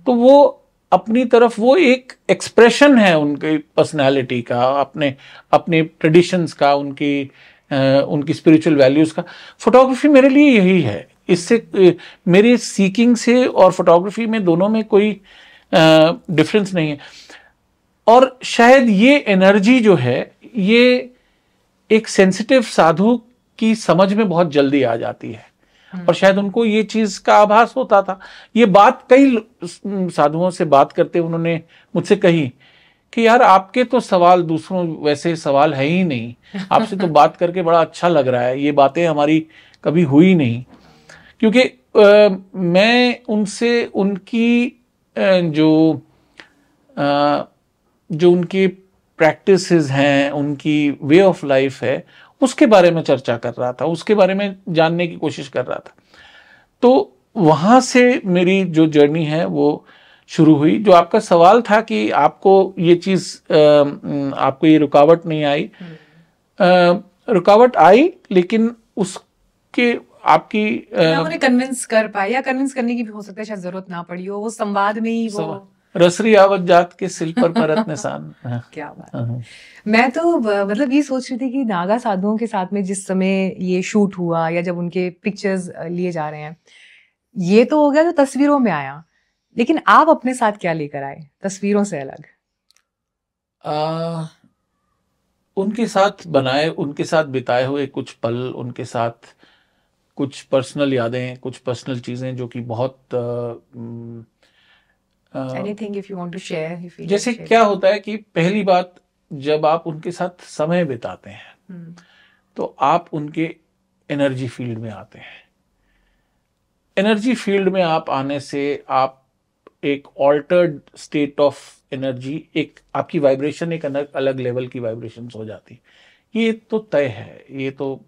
तो वो अपनी तरफ वो एक एक्सप्रेशन है उनकी पर्सनालिटी का, अपने अपने ट्रेडिशंस का, उनकी स्पिरिचुअल वैल्यूज का। फोटोग्राफी मेरे लिए यही है। इससे मेरे सीकिंग से और फोटोग्राफी में दोनों में कोई डिफरेंस नहीं है। और शायद ये एनर्जी जो है, ये एक सेंसिटिव साधु की समझ में बहुत जल्दी आ जाती है, और शायद उनको ये चीज का आभास होता था। ये बात कई साधुओं से बात करते उन्होंने मुझसे कही कि यार आपके तो सवाल दूसरों वैसे सवाल है ही नहीं, आपसे तो बात करके बड़ा अच्छा लग रहा है, ये बातें हमारी कभी हुई नहीं। क्योंकि मैं उनसे उनकी जो उनकी प्रैक्टिसेस हैं, उनकी वे ऑफ लाइफ है, उसके बारे में चर्चा कर रहा था, उसके बारे में जानने की कोशिश कर रहा था। तो वहां से मेरी जो जर्नी है वो शुरू हुई। जो आपका सवाल था कि आपको ये चीज आपको ये रुकावट नहीं आई, रुकावट आई, लेकिन उसके आपकी उन्हें कन्विंस कर पाए, या कन्विंस करने की भी हो सकता है शायद जरूरत ना पड़ी हो, वो संवाद में ही वो रसरी आवत जात के सिल पर परत निशान। क्या बात। मैं तो मतलब ये सोच रही थी कि नागा साधुओं के साथ में जिस समय ये शूट हुआ, या जब उनके पिक्चर्स लिए जा रहे हैं, ये तो हो गया जो तस्वीरों में आया, लेकिन आप अपने साथ क्या लेकर आए तस्वीरों से अलग? उनके साथ बनाए, उनके साथ बिताए हुए कुछ पल, उनके साथ कुछ पर्सनल यादें, कुछ पर्सनल चीजें जो कि बहुत Anything if you want to share, if you जैसे share. क्या होता है कि पहली बात, जब आप उनके साथ समय बिताते हैं तो आप उनके एनर्जी फील्ड में आते हैं। एनर्जी फील्ड में आप आने से आप एक ऑल्टर्ड स्टेट ऑफ एनर्जी, एक आपकी वाइब्रेशन एक अलग लेवल की वाइब्रेशन हो जाती। ये तो तय है, ये तो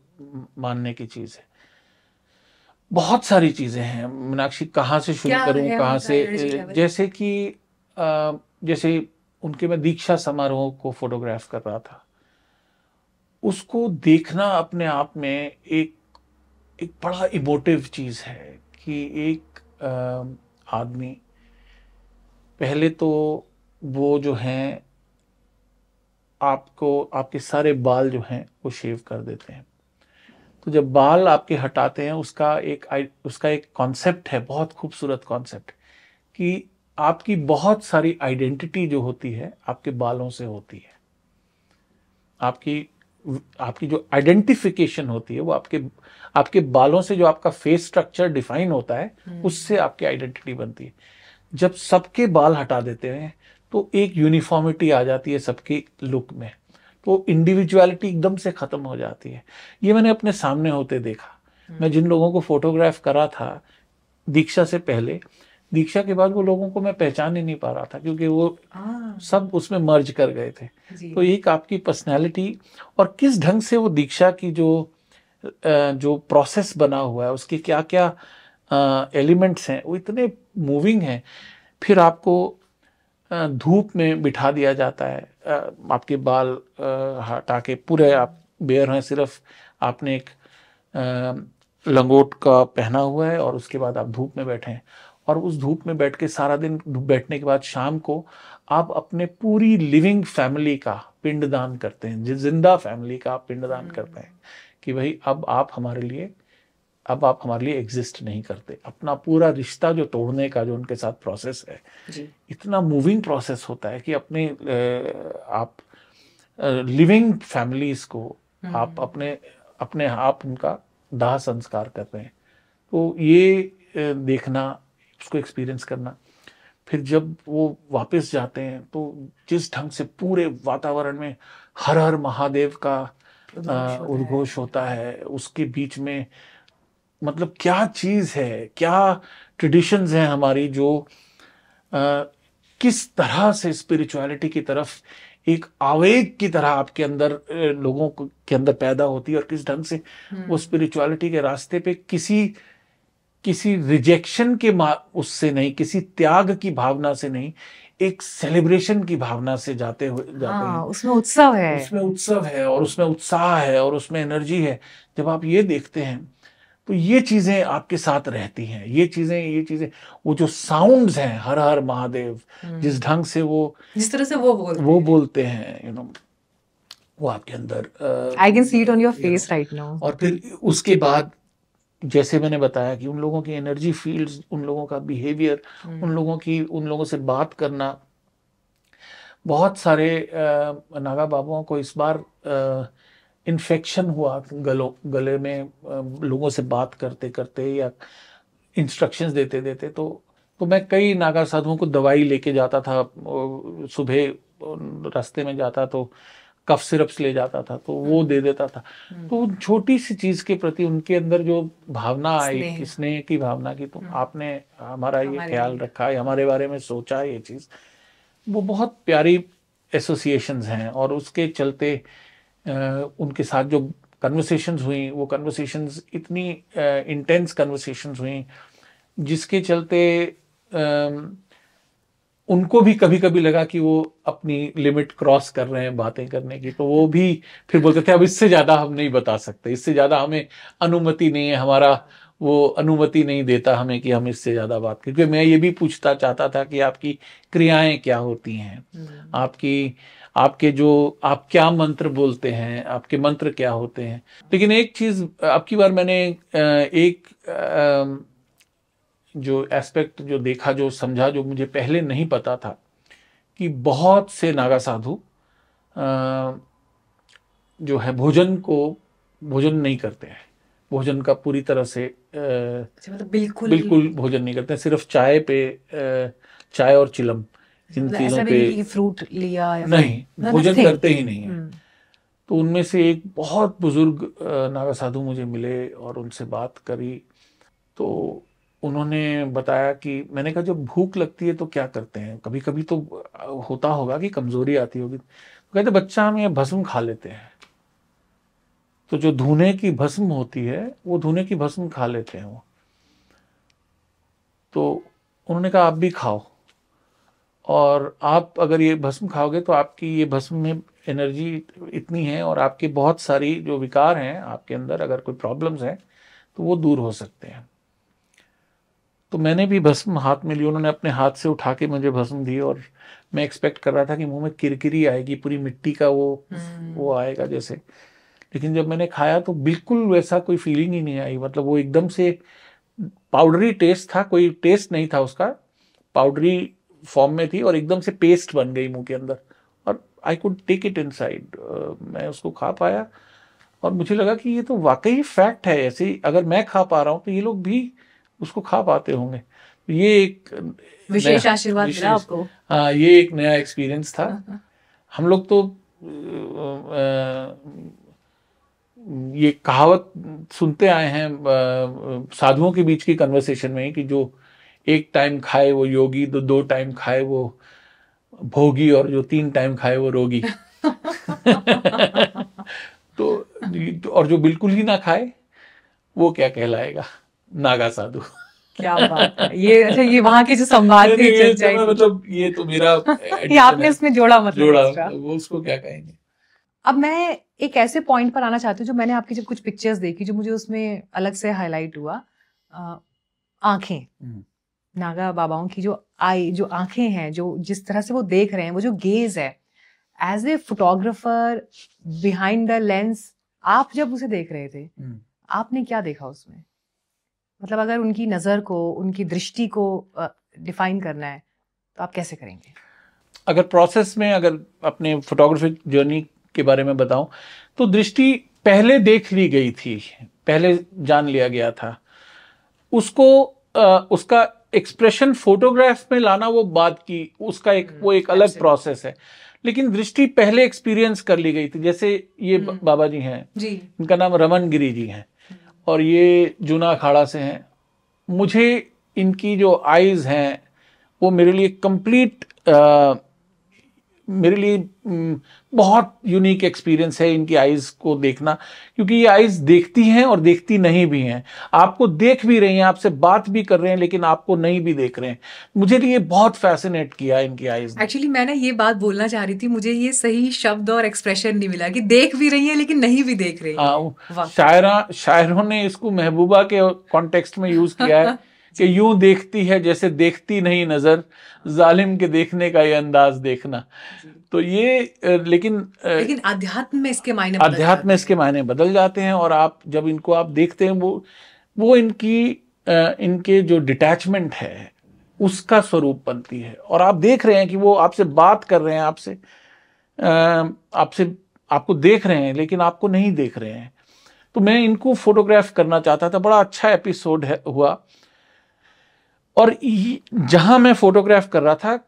मानने की चीज है। बहुत सारी चीजें हैं मीनाक्षी, कहाँ से शुरू करूं, कहाँ से, जैसे कि जैसे उनके मैं दीक्षा समारोह को फोटोग्राफ कर रहा था, उसको देखना अपने आप में एक बड़ा इमोटिव चीज है कि एक आदमी, पहले तो वो जो हैं आपको आपके सारे बाल जो हैं वो शेव कर देते हैं। तो जब बाल आपके हटाते हैं, उसका एक कॉन्सेप्ट है, बहुत खूबसूरत कॉन्सेप्ट, कि आपकी बहुत सारी आइडेंटिटी जो होती है आपके बालों से होती है। आपकी जो आइडेंटिफिकेशन होती है वो आपके बालों से, जो आपका फेस स्ट्रक्चर डिफाइन होता है उससे आपकी आइडेंटिटी बनती है। जब सबके बाल हटा देते हैं तो एक यूनिफॉर्मिटी आ जाती है सबकी लुक में, तो इंडिविजुअलिटी एकदम से खत्म हो जाती है। ये मैंने अपने सामने होते देखा। मैं जिन लोगों को फोटोग्राफ करा था दीक्षा से पहले, दीक्षा के बाद वो लोगों को मैं पहचान ही नहीं पा रहा था, क्योंकि वो सब उसमें मर्ज कर गए थे। तो एक आपकी पर्सनैलिटी और किस ढंग से वो दीक्षा की जो प्रोसेस बना हुआ है, उसके क्या क्या एलिमेंट्स हैं, वो इतने मूविंग हैं। फिर आपको धूप में बिठा दिया जाता है, आपके बाल हटा के पूरे आप बेयर हैं, सिर्फ आपने एक लंगोट का पहना हुआ है, और उसके बाद आप धूप में बैठे हैं। और उस धूप में बैठ के सारा दिन बैठने के बाद शाम को आप अपने पूरी लिविंग फैमिली का पिंडदान करते हैं, जिंदा फैमिली का आप पिंडदान करते हैं कि भाई अब आप हमारे लिए एग्जिस्ट नहीं करते। अपना पूरा रिश्ता जो तोड़ने का जो उनके साथ प्रोसेस है, इतना मूविंग प्रोसेस होता है कि आप लिविंग फैमिलीज को आप अपने आप उनका दाह संस्कार कर रहे हैं। तो ये देखना, उसको एक्सपीरियंस करना। फिर जब वो वापस जाते हैं तो जिस ढंग से पूरे वातावरण में हर हर महादेव का उद्घोष होता है, उसके बीच में मतलब क्या चीज है, क्या ट्रेडिशंस हैं हमारी, जो किस तरह से स्पिरिचुअलिटी की तरफ एक आवेग की तरह आपके अंदर लोगों के अंदर पैदा होती है, और किस ढंग से वो स्पिरिचुअलिटी के रास्ते पे किसी रिजेक्शन के उससे नहीं, किसी त्याग की भावना से नहीं, एक सेलिब्रेशन की भावना से जाते हैं। उसमें उत्सव है, उसमें उत्सव है, और उसमें उत्साह है, और उसमें एनर्जी है। जब आप ये देखते हैं तो ये चीजें आपके साथ रहती हैं। ये चीजें वो जो साउंड्स हैं, हर हर महादेव, जिस ढंग से जिस तरह से वो बोलते हैं, वो आपके अंदर I can see it on your face right now. और फिर उसके बाद जैसे मैंने बताया कि उन लोगों की एनर्जी फील्ड्स, उन लोगों का बिहेवियर, उन लोगों से बात करना। बहुत सारे नागा बाबुओं को इस बार इन्फेक्शन हुआ गले में, लोगों से बात करते करते या इंस्ट्रक्शंस देते देते। तो मैं कई नागा साधुओं को दवाई लेके जाता था, सुबह रास्ते में जाता तो कफ सिरप्स ले जाता था, तो वो दे देता था। तो छोटी सी चीज के प्रति उनके अंदर जो भावना आई, स्नेह की भावना की, तो आपने हमारा ये ख्याल रखा है, हमारे बारे में सोचा, ये चीज वो बहुत प्यारी एसोसिएशंस हैं। और उसके चलते उनके साथ जो कन्वर्सेशंस हुई, वो कन्वर्सेशंस इतनी इंटेंस कन्वर्सेशंस हुई, जिसके चलते उनको भी कभी कभी लगा कि वो अपनी लिमिट क्रॉस कर रहे हैं बातें करने की। तो वो भी फिर बोलते थे अब इससे ज्यादा हम नहीं बता सकते, इससे ज्यादा हमें अनुमति नहीं है, हमारा वो अनुमति नहीं देता हमें कि हम इससे ज्यादा बात करें। क्योंकि मैं ये भी पूछता चाहता था कि आपकी क्रियाएं क्या होती हैं, आपके जो आप क्या मंत्र बोलते हैं, आपके मंत्र क्या होते हैं। लेकिन एक चीज आपकी बार मैंने एक जो एस्पेक्ट जो देखा, जो समझा, जो मुझे पहले नहीं पता था, कि बहुत से नागा साधु जो है भोजन नहीं करते हैं। भोजन का पूरी तरह से मतलब बिल्कुल भोजन नहीं करते हैं। सिर्फ चाय और चिलम, इन चीजों पे फ्रूट लिया या नहीं, भोजन करते ही नहीं है। तो उनमें से एक बहुत बुजुर्ग नागा साधु मुझे मिले और उनसे बात करी, तो उन्होंने बताया कि मैंने कहा जब भूख लगती है तो क्या करते हैं, कभी कभी तो होता होगा कि कमजोरी आती होगी। तो कहते बच्चा हम ये भस्म खा लेते हैं। तो जो धुने की भस्म होती है, वो धुने की भस्म खा लेते हैं वो। तो उन्होंने कहा आप भी खाओ, और आप अगर ये भस्म खाओगे तो आपकी ये भस्म में एनर्जी इतनी है, और आपके बहुत सारी जो विकार हैं आपके अंदर, अगर कोई प्रॉब्लम्स हैं तो वो दूर हो सकते हैं। तो मैंने भी भस्म हाथ में ली, उन्होंने अपने हाथ से उठा के मुझे भस्म दी, और मैं एक्सपेक्ट कर रहा था कि मुंह में किरकिरी आएगी, पूरी मिट्टी का वो आएगा जैसे। लेकिन जब मैंने खाया तो बिल्कुल वैसा कोई फीलिंग ही नहीं आई। मतलब वो एकदम से पाउडरी टेस्ट था, कोई टेस्ट नहीं था उसका, पाउडरी फॉर्म में थी, और एकदम से पेस्ट बन गई मुंह के अंदर, और I could take it inside. मैं उसको खा पाया, और मुझे लगा कि ये तो वाकई फैक्ट है। ऐसे अगर मैं खा पा रहा हूँ तो ये लोग भी उसको खा पाते होंगे। ये एक विशेष आशीर्वाद मिला आपको। हाँ, ये एक नया एक्सपीरियंस था। हम लोग तो ये कहावत सुनते आए हैं साधुओं के बीच की कन्वर्सेशन में कि जो एक टाइम खाए वो योगी, दो टाइम खाए वो भोगी, और जो 3 टाइम खाए वो रोगी। तो और जो बिल्कुल ही ना खाए वो क्या कहलाएगा, नागा साधु। क्या बात है ये। अच्छा, ये वहां के जो संवाद की चर्चा है, मतलब ये तो मेरा ये आपने इसमें जोड़ा, मतलब वो उसको क्या कहेंगे। अब मैं एक ऐसे पॉइंट पर आना चाहती हूँ जो मैंने आपकी जब कुछ पिक्चर्स देखी, जो मुझे उसमें अलग से हाईलाइट हुआ। आंखें, नागा बाबाओं की जो आंखें हैं, जो जिस तरह से वो देख रहे हैं, वो जो गेज है, as a photographer behind the lens, आप जब उसे देख रहे थे, आपने क्या देखा उसमें? मतलब अगर उनकी नजर को, उनकी दृष्टि को डिफाइन करना है तो आप कैसे करेंगे? अगर प्रोसेस में, अगर अपने फोटोग्राफिक जर्नी के बारे में बताऊं, तो दृष्टि पहले देख ली गई थी, पहले जान लिया गया था उसको। उसका एक्सप्रेशन फोटोग्राफ में लाना वो बात की, उसका वो एक अलग प्रोसेस है। लेकिन दृष्टि पहले एक्सपीरियंस कर ली गई थी। जैसे ये बाबा जी हैं, इनका नाम रमन गिरी जी हैं, और ये जूना अखाड़ा से हैं। मुझे इनकी जो आईज हैं वो मेरे लिए कंप्लीट, मेरे लिए बहुत यूनिक एक्सपीरियंस है इनकी आईज को देखना, क्योंकि ये आईज देखती हैं और देखती नहीं भी हैं। आपको देख भी रही हैं, आपसे बात भी कर रहे हैं, लेकिन आपको नहीं भी देख रहे हैं। मुझे ये बहुत फैसिनेट किया इनकी आईज ने। एक्चुअली मैं ना ये बात बोलना चाह रही थी, मुझे ये सही शब्द और एक्सप्रेशन नहीं मिला कि देख भी रही है लेकिन नहीं भी देख रही है। शायरों ने इसको महबूबा के कॉन्टेक्स्ट में यूज किया है कि यूं देखती है जैसे देखती नहीं नजर, जालिम के देखने का ये अंदाज देखना। तो ये लेकिन अध्यात्म में इसके मायने बदल जाते हैं। और आप जब इनको आप देखते हैं, वो इनके जो डिटैचमेंट है उसका स्वरूप बनती है। और आप देख रहे हैं कि वो आपसे बात कर रहे हैं, आपको देख रहे हैं, लेकिन आपको नहीं देख रहे हैं। तो मैं इनको फोटोग्राफ करना चाहता था। बड़ा अच्छा एपिसोड हुआ। और जहां मैं फोटोग्राफ कर रहा था,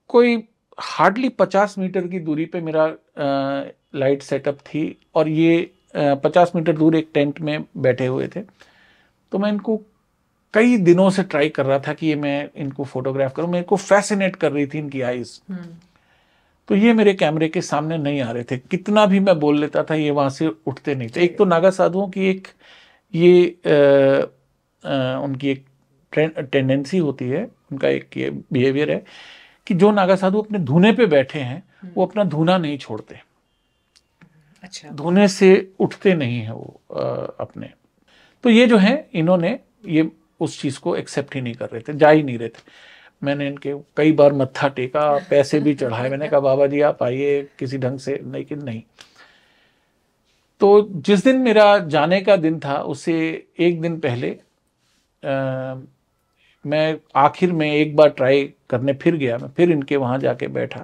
कोई हार्डली 50 मीटर की दूरी पे मेरा लाइट सेटअप थी, और ये 50 मीटर दूर एक टेंट में बैठे हुए थे। तो मैं इनको कई दिनों से ट्राई कर रहा था कि ये मैं इनको फोटोग्राफ करूं। मेरे को फैसिनेट कर रही थी इनकी आईज। तो ये मेरे कैमरे के सामने नहीं आ रहे थे। कितना भी मैं बोल लेता था, ये वहां से उठते नहीं थे। एक तो नागा साधुओं की उनकी एक टेंडेंसी होती है, उनका एक ये बिहेवियर है कि जो नागा साधु अपने धुने पे बैठे हैं वो अपना धुना नहीं छोड़ते। अच्छा। धुने से उठते नहीं है वो अपने। तो ये जो है, इन्होंने ये उस चीज को एक्सेप्ट ही नहीं कर रहे थे, जा ही नहीं रहे थे। मैंने इनके कई बार मत्था टेका, पैसे भी चढ़ाए। मैंने कहा बाबा जी आप आइए किसी ढंग से, लेकिन नहीं। तो जिस दिन मेरा जाने का दिन था, उससे एक दिन पहले मैं आखिर में एक बार ट्राई करने फिर गया। मैं फिर इनके वहां जाके बैठा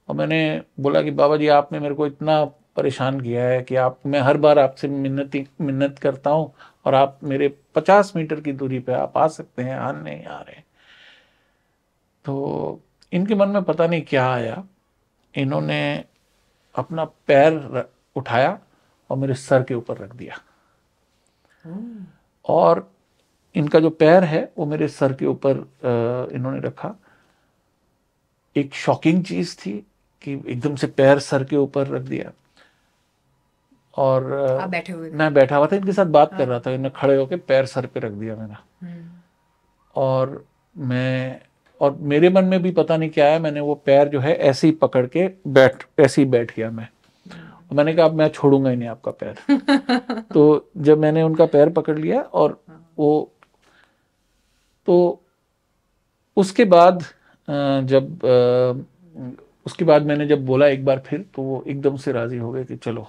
और मैंने बोला कि बाबा जी आपने मेरे को इतना परेशान किया है कि मैं हर बार आपसे मिन्नत करता हूं और आप मेरे 50 मीटर की दूरी पे आप आ सकते हैं, नहीं आ रहे। तो इनके मन में पता नहीं क्या आया, इन्होंने अपना पैर उठाया और मेरे सर के ऊपर रख दिया। और इनका जो पैर है वो मेरे सर के ऊपर इन्होंने रखा। एक शॉकिंग चीज थी कि एकदम से पैर सर के ऊपर रख दिया। और आप बैठे हुए थे? मैं बैठा हुआ था, इनके साथ बात कर रहा था। इन्होंने खड़े होकर पैर सर पे रख दिया मेरा। और मेरे मन में भी पता नहीं क्या है, मैंने वो पैर जो है ऐसे ही पकड़ के ऐसे ही बैठ गया मैं। मैंने कहा अब मैं छोड़ूंगा ही नहीं आपका पैर। तो जब मैंने उनका पैर पकड़ लिया और तो उसके बाद मैंने जब बोला एक बार फिर, तो वो एकदम से राजी हो गए कि चलो।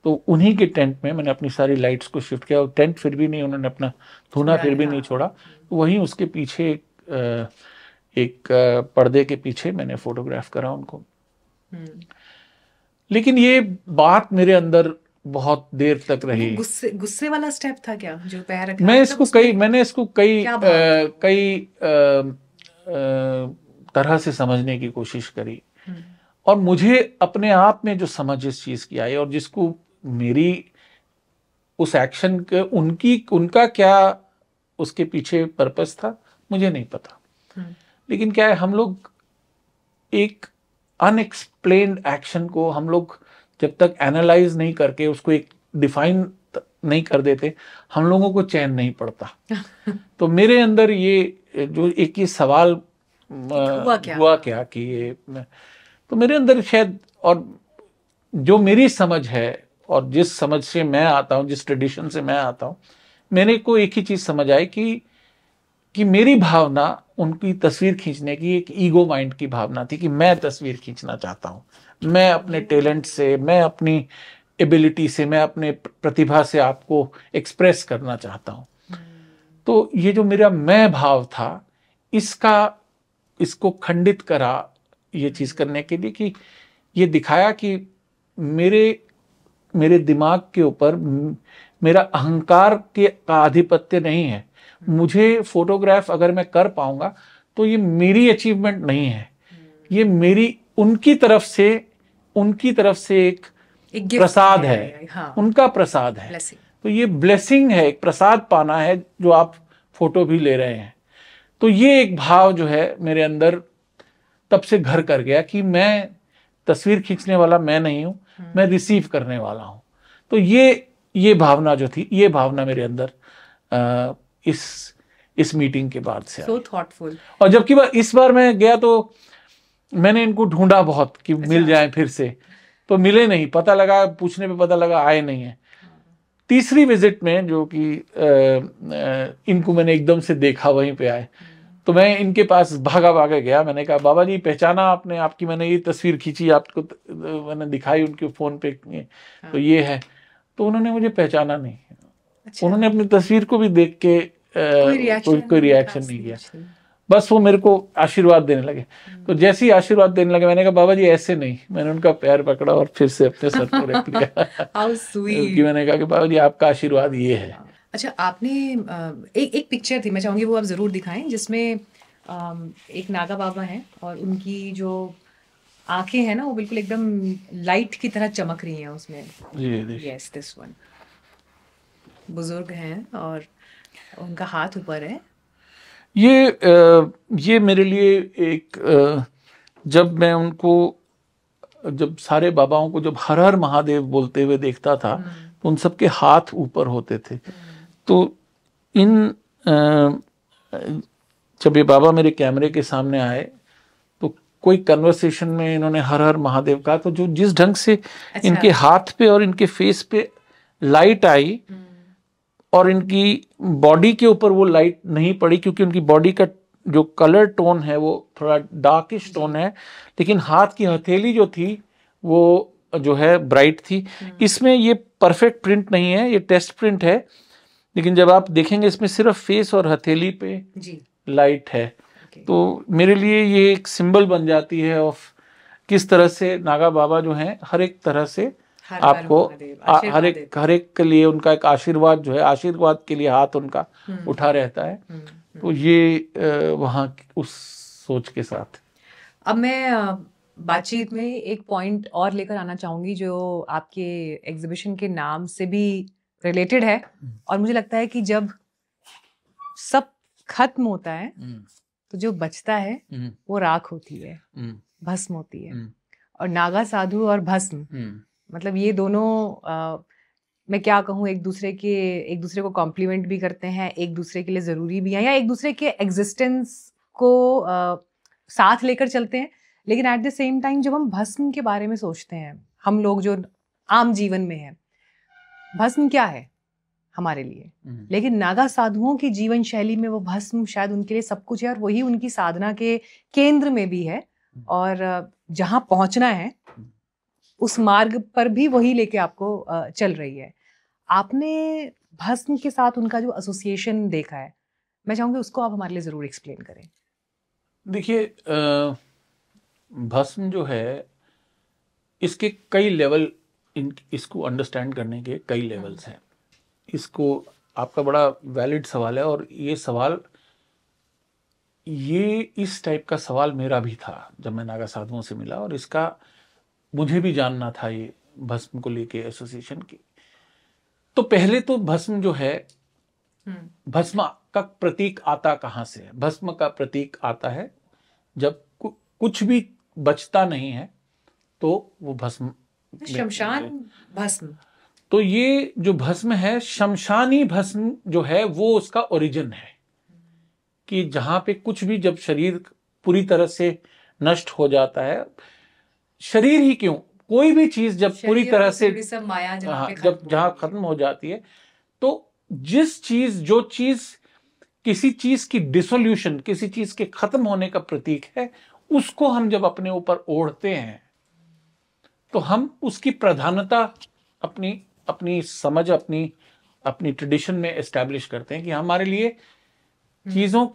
तो उन्हीं के टेंट में मैंने अपनी सारी लाइट्स को शिफ्ट किया और टेंट फिर भी नहीं, उन्होंने अपना धुना फिर भी नहीं छोड़ा। तो वहीं उसके पीछे एक पर्दे के पीछे मैंने फोटोग्राफ करा उनको। लेकिन ये बात मेरे अंदर बहुत देर तक रही। गुस्से वाला स्टेप था क्या जो पैर रखा? मैंने इसको कई तरह से समझने की कोशिश करी। और मुझे अपने आप में जो समझ इस चीज की आई, और जिसको मेरी उस एक्शन के उनका क्या उसके पीछे पर्पस था मुझे नहीं पता। लेकिन क्या है, हम लोग एक अनएक्सप्लेन्ड एक्शन को हम लोग जब तक एनालाइज नहीं करके उसको एक डिफाइन नहीं कर देते, हम लोगों को चैन नहीं पड़ता। तो मेरे अंदर ये जो एक ये सवाल हुआ क्या कि ये, तो मेरे अंदर शायद, और जो मेरी समझ है और जिस समझ से मैं आता हूँ, जिस ट्रेडिशन से मैं आता हूँ, मेरे को एक ही चीज समझ आई कि मेरी भावना उनकी तस्वीर खींचने की एक ईगो माइंड की भावना थी कि मैं तस्वीर खींचना चाहता हूँ। मैं अपने टैलेंट से, मैं अपनी एबिलिटी से, मैं अपने प्रतिभा से आपको एक्सप्रेस करना चाहता हूँ। तो ये जो मेरा मैं भाव था, इसको खंडित करा ये चीज करने के लिए, कि ये दिखाया कि मेरे दिमाग के ऊपर मेरा अहंकार का आधिपत्य नहीं है। मुझे फोटोग्राफ अगर मैं कर पाऊंगा तो ये मेरी अचीवमेंट नहीं है, ये मेरी उनकी तरफ से एक प्रसाद है। हाँ। उनका प्रसाद है। तो ये ब्लेसिंग है, एक प्रसाद पाना है जो आप फोटो भी ले रहे हैं। तो ये एक भाव जो है मेरे अंदर तब से घर कर गया कि मैं तस्वीर खींचने वाला मैं नहीं हूं, मैं रिसीव करने वाला हूं। तो ये भावना जो थी, ये भावना मेरे अंदर इस मीटिंग के बाद से सो थॉटफुल। और जबकि इस बार मैं गया तो मैंने इनको ढूंढा बहुत कि मिल जाए फिर से, तो मिले नहीं। पता लगा, पूछने पे पता लगा आए नहीं है। तीसरी विजिट में जो कि इनको मैंने एकदम से देखा वहीं पे आए, तो मैं इनके पास भागा भागा गया। मैंने कहा बाबा जी पहचाना आपने? आपकी मैंने ये तस्वीर खींची, आपको मैंने दिखाई उनके फोन पे, तो ये है। तो उन्होंने मुझे पहचाना नहीं। अच्छा। उन्होंने अपनी तस्वीर को भी देख के कोई रिएक्शन नहीं किया, बस वो मेरे को आशीर्वाद देने लगे। तो जैसे ही आशीर्वाद देने लगे मैंने कहा बाबा जी ऐसे नहीं। मैंने उनका पैर पकड़ा और फिर से अपने सर पर रख लिया। How sweet. मैंने कहा कि बाबा जी आपका आशीर्वाद ये है। अच्छा, आपने एक पिक्चर थी, मैं चाहूंगी वो आप जरूर दिखाएं, जिसमें एक नागा बाबा हैं और उनकी जो आंखें हैं ना वो बिल्कुल एकदम लाइट की तरह चमक रही हैं उसमें। Yes, this one. बुजुर्ग हैं और उनका हाथ ऊपर है। ये मेरे लिए एक जब मैं उनको, जब सारे बाबाओं को जब हर हर महादेव बोलते हुए देखता था तो उन सबके हाथ ऊपर होते थे। तो जब ये बाबा मेरे कैमरे के सामने आए तो कोई कन्वर्सेशन में इन्होंने हर हर महादेव कहा, तो जो जिस ढंग से अच्छा। इनके हाथ पे और इनके फेस पे लाइट आई और इनकी बॉडी के ऊपर वो लाइट नहीं पड़ी, क्योंकि उनकी बॉडी का जो कलर टोन है वो थोड़ा डार्किश टोन है, लेकिन हाथ की हथेली जो थी वो जो है ब्राइट थी। इसमें ये परफेक्ट प्रिंट नहीं है, ये टेस्ट प्रिंट है, लेकिन जब आप देखेंगे इसमें सिर्फ फेस और हथेली पे लाइट है। तो मेरे लिए ये एक सिंबल बन जाती है ऑफ किस तरह से नागा बाबा जो हैं हर एक तरह से आपको हर एक के लिए उनका एक आशीर्वाद जो है, आशीर्वाद के लिए हाथ उनका उठा रहता है। तो ये वहाँ उस सोच के साथ। अब मैं बातचीत में एक पॉइंट और लेकर आना चाहूंगी जो आपके एग्जीबिशन के नाम से भी रिलेटेड है, और मुझे लगता है कि जब सब खत्म होता है तो जो बचता है वो राख होती है, भस्म होती है। और नागा साधु और भस्म, मतलब ये दोनों मैं क्या कहूँ, एक दूसरे को कॉम्प्लीमेंट भी करते हैं, एक दूसरे के लिए ज़रूरी भी हैं, या एक दूसरे के एग्जिस्टेंस को साथ लेकर चलते हैं। लेकिन एट द सेम टाइम जब हम भस्म के बारे में सोचते हैं, हम लोग जो आम जीवन में हैं, भस्म क्या है हमारे लिए, लेकिन नागा साधुओं की जीवन शैली में वो भस्म शायद उनके लिए सब कुछ है, और वही उनकी साधना के केंद्र में भी है, और जहाँ पहुँचना है उस मार्ग पर भी वही लेके आपको चल रही है। आपने भस्म के साथ उनका जो एसोसिएशन देखा है, मैं चाहूंगी उसको आप हमारे लिए जरूर एक्सप्लेन करें। देखिए, भस्म जो है इसके कई लेवल, इसको अंडरस्टैंड करने के कई लेवल्स हैं। इसको, आपका बड़ा वैलिड सवाल है, और ये सवाल, ये इस टाइप का सवाल मेरा भी था जब मैं नागा साधुओं से मिला, और इसका मुझे भी जानना था ये भस्म को लेके एसोसिएशन की। तो पहले तो भस्म जो है, भस्म का प्रतीक आता कहाँ से है? भस्म का प्रतीक आता है जब कुछ भी बचता नहीं है तो वो भस्म, शमशान भस्म। तो ये जो भस्म है, शमशानी भस्म जो है वो उसका ओरिजिन है, कि जहां पे कुछ भी, जब शरीर पूरी तरह से नष्ट हो जाता है, शरीर ही क्यों, कोई भी चीज जब पूरी तरह से माया जहां खत्म हो जाती है, तो जो चीज किसी चीज की डिसोल्यूशन, किसी चीज के खत्म होने का प्रतीक है, उसको हम जब अपने ऊपर ओढ़ते हैं तो हम उसकी प्रधानता अपनी समझ, अपनी ट्रेडिशन में एस्टैब्लिश करते हैं कि हमारे लिए चीजों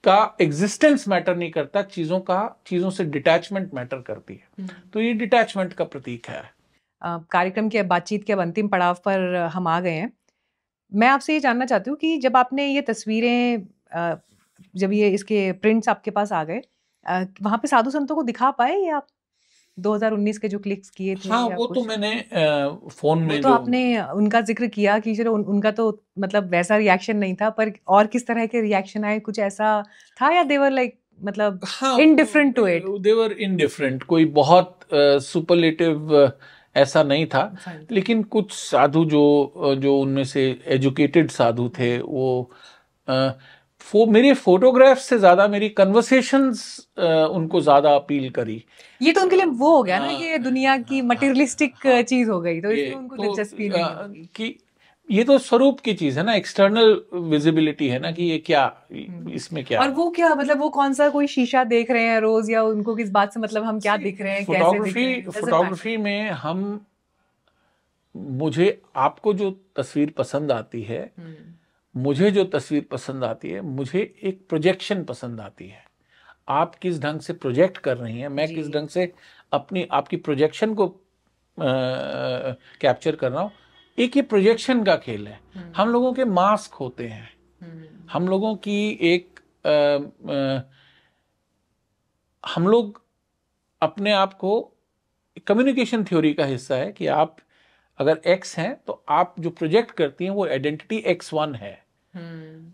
का एग्जिस्टेंस मैटर नहीं करता, चीजों से डिटैचमेंट मैटर करती है। तो ये डिटैचमेंट का प्रतीक है। कार्यक्रम के बातचीत के अब अंतिम पड़ाव पर हम आ गए हैं। मैं आपसे ये जानना चाहती हूँ कि जब आपने ये तस्वीरें, जब ये इसके प्रिंट्स आपके पास आ गए, वहाँ पे साधु संतों को दिखा पाए या आप? 2019 के जो क्लिक्स किए थे हाँ, या वो कुछ? तो मैंने फोन वो में तो जो आपने उनका जिक्र किया कि चलो उनका तो मतलब वैसा रिएक्शन नहीं था, पर और किस तरह के रिएक्शन आए, कुछ ऐसा था या देवर लाइक मतलब हाँ, indifferent to it? They were indifferent, कोई बहुत सुपरलेटिव ऐसा नहीं था। लेकिन कुछ साधु जो जो उनमें से एजुकेटेड साधु थे, वो मेरे फोटोग्राफ्स से ज्यादा मेरी कन्वर्सेशंस उनको ज्यादा अपील करी। ये तो उनके लिए वो हो गया ना, हाँ, ये दुनिया की मटेरियलिस्टिक हाँ, चीज हो गई, तो ये इसमें उनको तो दिलचस्पी नहीं होगी। कि ये तो स्वरूप की चीज है ना, एक्सटर्नल विजिबिलिटी है ना, कि ये क्या, इसमें क्या और है। वो क्या मतलब, वो कौन सा कोई शीशा देख रहे हैं रोज, या उनको किस बात से मतलब हम क्या दिख रहे हैं, कैसे दिख रहे हैं, doesn't matter. फोटोग्राफी में हम, मुझे आपको जो तस्वीर पसंद आती है, मुझे जो तस्वीर पसंद आती है, मुझे एक प्रोजेक्शन पसंद आती है। आप किस ढंग से प्रोजेक्ट कर रही हैं, मैं किस ढंग से अपनी आपकी प्रोजेक्शन को कैप्चर कर रहा हूँ। एक ये प्रोजेक्शन का खेल है। हम लोगों के मास्क होते हैं, हम लोगों की एक हम लोग अपने आप को, कम्युनिकेशन थ्योरी का हिस्सा है कि आप अगर एक्स हैं तो आप जो प्रोजेक्ट करती हैं वो आइडेंटिटी X1 है।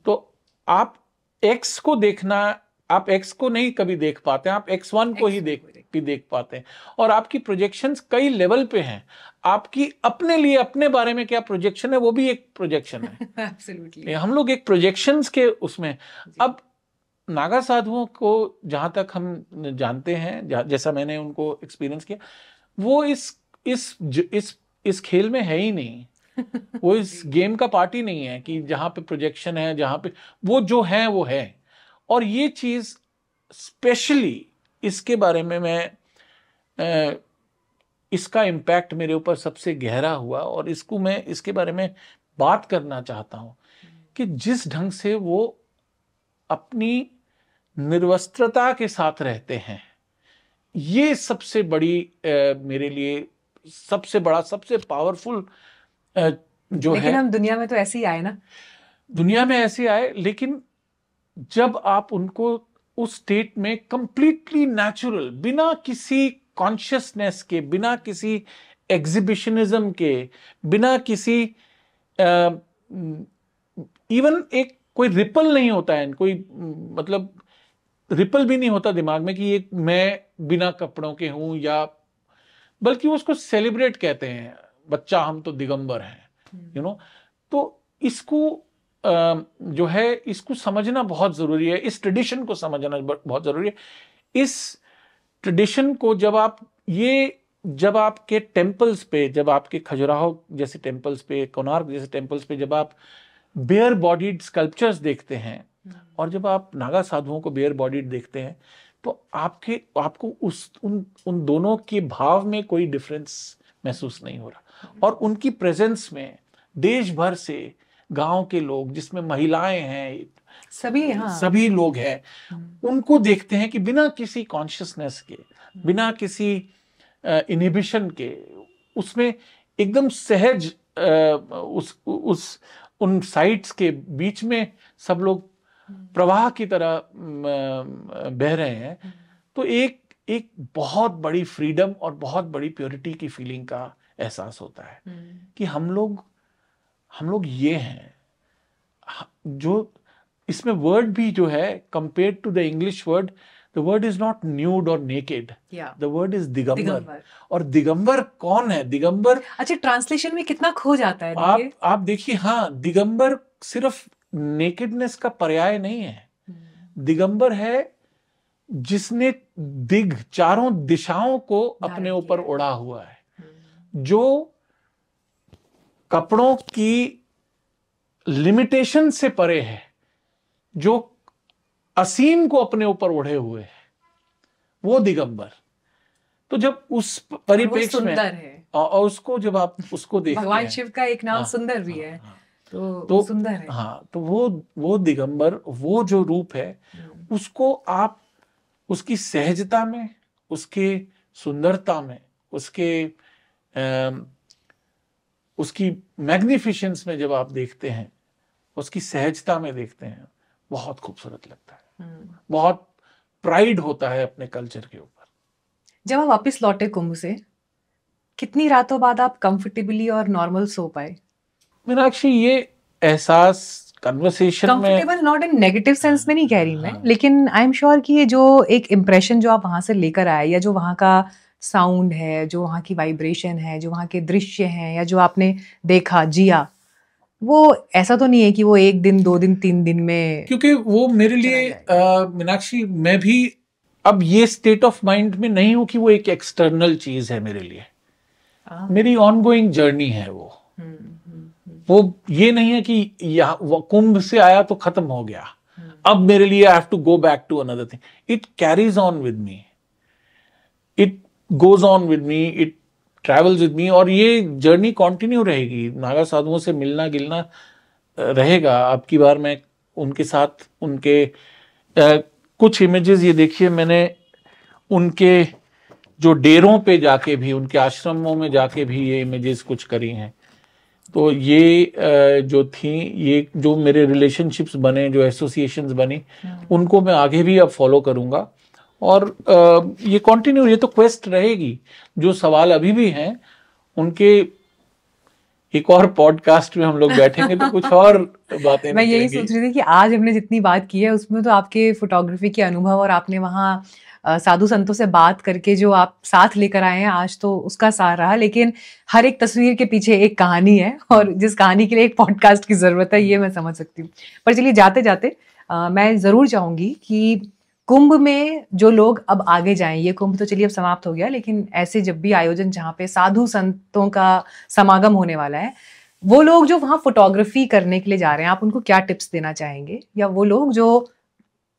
तो आप एक्स को देखना, आप एक्स को नहीं कभी देख पाते हैं, आप X1 को ही देख पाते हैं। और आपकी प्रोजेक्शंस कई लेवल पे हैं। आपकी अपने लिए, अपने बारे में क्या प्रोजेक्शन है, वो भी एक प्रोजेक्शन है। एब्सोल्युटली। हम लोग एक प्रोजेक्शंस के उसमें। अब नागा साधुओं को जहां तक हम जानते हैं, जैसा मैंने उनको एक्सपीरियंस किया, वो इस खेल में है ही नहीं। वो इस गेम का पार्ट ही नहीं है कि जहां पे प्रोजेक्शन है, जहां पे वो जो है वो है। और ये चीज स्पेशली इसके बारे में मैं इसका इम्पैक्ट मेरे ऊपर सबसे गहरा हुआ, और इसको मैं इसके बारे में बात करना चाहता हूं कि जिस ढंग से वो अपनी निर्वस्त्रता के साथ रहते हैं, ये सबसे बड़ी मेरे लिए सबसे बड़ा, सबसे पावरफुल जो लेकिन है। हम दुनिया में तो ऐसे ही आए ना। दुनिया में ऐसे आए, लेकिन जब आप उनको उस स्टेट में कंप्लीटली नेचुरल, बिना किसी कॉन्शियसनेस के, बिना किसी एग्जिबिशनिज्म के, बिना किसी इवन एक कोई रिपल नहीं होता है, कोई मतलब रिपल भी नहीं होता दिमाग में कि ये मैं बिना कपड़ों के हूं, या बल्कि उसको सेलिब्रेट कहते हैं, बच्चा हम तो दिगंबर हैं, तो इसको जो है, इसको समझना बहुत जरूरी है, इस ट्रेडिशन को समझना बहुत जरूरी है। इस ट्रेडिशन को जब आपके टेम्पल्स पे, जब आपके खजुराहो जैसे टेम्पल्स पे, कोणार्क जैसे टेम्पल्स पे जब आप बेयर बॉडीड स्कल्पचर्स देखते हैं, और जब आप नागा साधुओं को बेयर बॉडीड देखते हैं, तो आपको उन दोनों के भाव में कोई डिफरेंस महसूस नहीं हो रहा। और उनकी प्रेजेंस में देश भर से, गांव के लोग, जिसमें महिलाएं हैं, सभी लोग हैं, उनको देखते हैं कि बिना किसी कॉन्शियसनेस के, बिना किसी इनहिबिशन के, उसमें एकदम सहज उन साइट्स के बीच में सब लोग प्रवाह की तरह बह रहे हैं। तो एक बहुत बड़ी फ्रीडम और बहुत बड़ी प्योरिटी की फीलिंग का एहसास होता है कि हम लोग ये हैं। जो इसमें वर्ड भी जो है, compare to the English word, the word is not nude और naked, the word is Digambar. और दिगंबर कौन है? दिगंबर, अच्छा, ट्रांसलेशन में कितना खो जाता है। आप देखिए, हाँ, दिगंबर सिर्फ नेकेडनेस का पर्याय नहीं है। दिगंबर है जिसने चारों दिशाओं को अपने ऊपर ओढ़ा हुआ है, जो कपड़ों की लिमिटेशन से परे है, जो असीम को अपने ऊपर ओढ़े हुए है, वो दिगंबर। तो जब उस परिप्रेक्ष्य में है, और उसको जब आप उसको देखते हैं, भगवान शिव का एक नाम सुंदर भी है, तो सुंदर है। हाँ, तो वो दिगंबर, वो जो रूप है, उसको आप उसकी सहजता में, उसके सुंदरता में, उसकी मैग्निफिशेंस में जब आप देखते हैं, उसकी सहजता में देखते हैं, बहुत खूबसूरत लगता है। बहुत प्राइड होता है अपने कल्चर के ऊपर। जब आप वापस लौटे कुंभ से, कितनी रातों बाद आप कंफर्टेबली और नॉर्मल सो पाए? मीनाक्षी, ये एहसास कन्वर्सेशन में, comfortable not in negative sense में नहीं कह रही मैं, हाँ, लेकिन आई एम श्योर कि ये जो एक इम्प्रेशन जो आप वहां से लेकर आए, या जो वहां का साउंड है, जो वहां की वाइब्रेशन है, जो वहां के दृश्य हैं, या जो आपने देखा जिया, वो ऐसा तो नहीं है कि वो 1 दिन 2 दिन 3 दिन में क्योंकि वो मेरे लिए मीनाक्षी, मैं भी अब ये स्टेट ऑफ माइंड में नहीं हूं कि वो एक एक्सटर्नल चीज है मेरे लिए। मेरी ऑनगोइंग जर्नी है वो ये नहीं है कि यहाँ कुंभ से आया तो खत्म हो गया, अब मेरे लिए I have to go back to another thing. It carries on with me, it goes on with me, it travels with me, और ये जर्नी कंटिन्यू रहेगी। नागा साधुओं से मिलना गिलना रहेगा। अब की बार मैं उनके साथ उनके कुछ इमेजेस, ये देखिए, मैंने उनके जो डेरों पे जाके भी, उनके आश्रमों में जाके भी ये इमेजेस कुछ करी हैं। तो ये जो थी, ये जो मेरे रिलेशनशिप्स बने, जो एसोसिएशंस बनी, उनको मैं आगे भी अब फॉलो करूंगा। और ये कंटिन्यू, ये तो क्वेस्ट रहेगी। जो सवाल अभी भी हैं उनके एक और पॉडकास्ट में हम लोग बैठेंगे तो कुछ और बातें मैं यही सोच रही थी कि आज हमने जितनी बात की है उसमें तो आपके फोटोग्राफी के अनुभव और आपने वहाँ साधु संतों से बात करके जो आप साथ लेकर आए हैं आज, तो उसका सार रहा। लेकिन हर एक तस्वीर के पीछे एक कहानी है, और जिस कहानी के लिए एक पॉडकास्ट की जरूरत है, ये मैं समझ सकती हूँ। पर चलिए, जाते जाते मैं जरूर चाहूंगी कि कुंभ में जो लोग अब आगे जाएं, ये कुंभ तो चलिए अब समाप्त हो गया, लेकिन ऐसे जब भी आयोजन जहाँ पे साधु संतों का समागम होने वाला है, वो लोग जो वहाँ फोटोग्राफी करने के लिए जा रहे हैं, आप उनको क्या टिप्स देना चाहेंगे? या वो लोग जो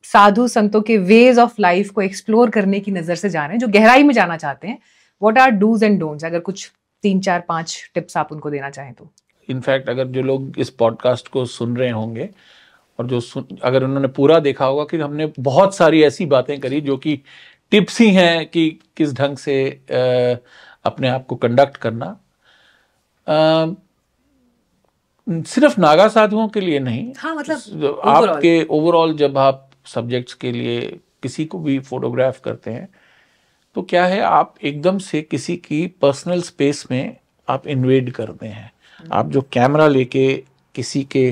साधु संतों के वेज ऑफ लाइफ को एक्सप्लोर करने की नजर से जा रहे हैं, जो गहराई में जाना चाहते हैं, what are dos and don'ts? अगर कुछ 3 4 5 टिप्स आप उनको देना चाहें तो। इनफैक्ट अगर जो लोग इस पॉडकास्ट को सुन रहे होंगे और अगर उन्होंने पूरा देखा होगा कि हमने बहुत सारी ऐसी बातें करी जो कि टिप्स ही हैं कि किस ढंग से अपने आप को कंडक्ट करना, सिर्फ नागा साधुओं के लिए नहीं। हाँ, मतलब आपके ओवरऑल जब आप सब्जेक्ट्स के लिए किसी को भी फोटोग्राफ करते हैं तो क्या है, आप एकदम से किसी की पर्सनल स्पेस में आप इन्वेड करते हैं। आप जो कैमरा लेके किसी के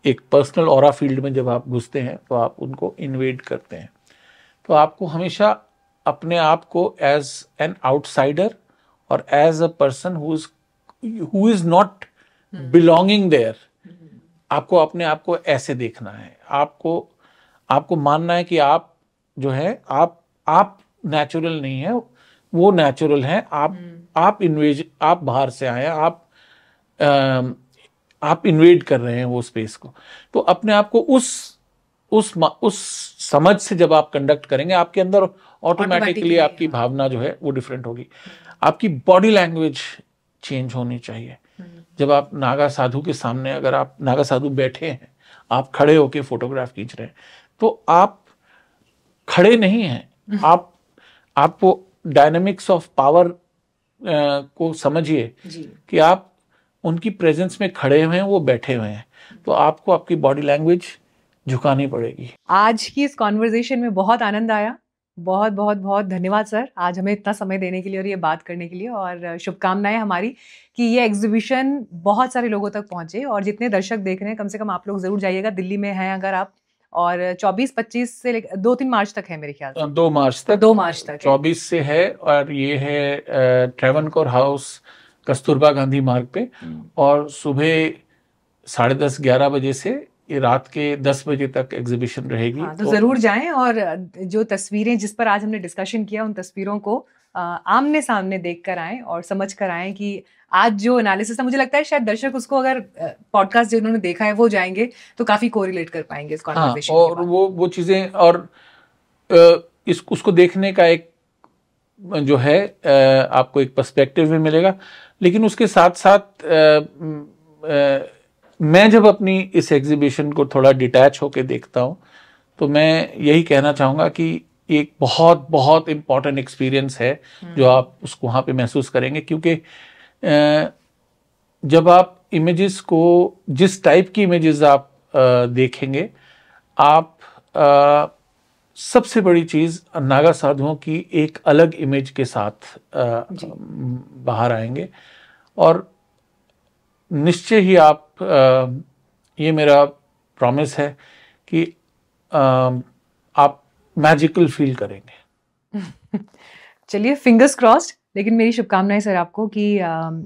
एक पर्सनल ऑरा फील्ड में जब आप घुसते हैं तो आप उनको इन्वेड करते हैं। तो आपको हमेशा अपने आप को एज एन आउटसाइडर और as a person who is not belonging there, आपको अपने आप को ऐसे देखना है। आपको मानना है कि आप जो है, आप नेचुरल नहीं है, वो नेचुरल है। आप बाहर से आए हैं, आप इन्वेड कर रहे हैं वो स्पेस को। तो अपने आप को उस समझ से जब आप कंडक्ट करेंगे, आपके अंदर ऑटोमेटिकली आपकी भावना जो है वो डिफरेंट होगी। आपकी बॉडी लैंग्वेज चेंज होनी चाहिए। जब आप नागा साधु के सामने, अगर आप नागा साधु बैठे हैं, आप खड़े होके फोटोग्राफ खींच रहे हैं, तो आप खड़े नहीं हैं, आपको डायनामिक्स ऑफ पावर को समझिए कि आप उनकी प्रेजेंस में खड़े हुए हैं, वो बैठे हुए हैं। तो आपको आपकी बॉडी लैंग्वेज झुकानी पड़ेगी। आज की इस कॉन्वर्जेशन में बहुत आनंद आया। बहुत बहुत बहुत धन्यवाद सर, आज हमें इतना समय देने के लिए और ये बात करने के लिए। और शुभकामनाएं हमारी कि ये एग्जीबिशन बहुत सारे लोगों तक पहुंचे, और जितने दर्शक देख रहे हैं, कम से कम आप लोग जरूर जाइएगा। दिल्ली में हैं अगर आप, और 24-25 से 2-3 मार्च तक है मेरे ख्याल से। 2 मार्च तक, 2 मार्च तक 24 से है। और ये है ट्रेवनकोर हाउस, कस्तूरबा गांधी मार्ग पे, और सुबह 10:30-11 बजे से ये रात के 10 बजे तक एग्जीबिशन रहेगी। हाँ, तो जरूर जाएं, और जो तस्वीरें जिस पर आज हमने डिस्कशन किया, उन तस्वीरों को आमने सामने देख कर आएं और समझ कर आएं कि आज जो एनालिसिस है, मुझे लगता है शायद दर्शक उसको, अगर पॉडकास्ट जिन्होंने देखा है वो जाएंगे तो काफी कोरिलेट कर पाएंगे इस कॉन्वर्सेशन। और वो चीजें, और उसको देखने का एक जो है आपको एक पर्सपेक्टिव भी मिलेगा। लेकिन उसके साथ साथ मैं जब अपनी इस एग्जीबिशन को थोड़ा डिटैच होके देखता हूँ, तो मैं यही कहना चाहूँगा कि एक बहुत बहुत इम्पॉर्टेंट एक्सपीरियंस है जो आप उसको वहाँ पे महसूस करेंगे। क्योंकि जब आप इमेजेस को, जिस टाइप की इमेजेस आप देखेंगे, आप सबसे बड़ी चीज, नागा साधुओं की एक अलग इमेज के साथ बाहर आएंगे और निश्चय ही आप, ये मेरा प्रॉमिस है कि आप मैजिकल फील करेंगे। चलिए, फिंगर्स क्रॉस्ड। लेकिन मेरी शुभकामनाएं सर आपको कि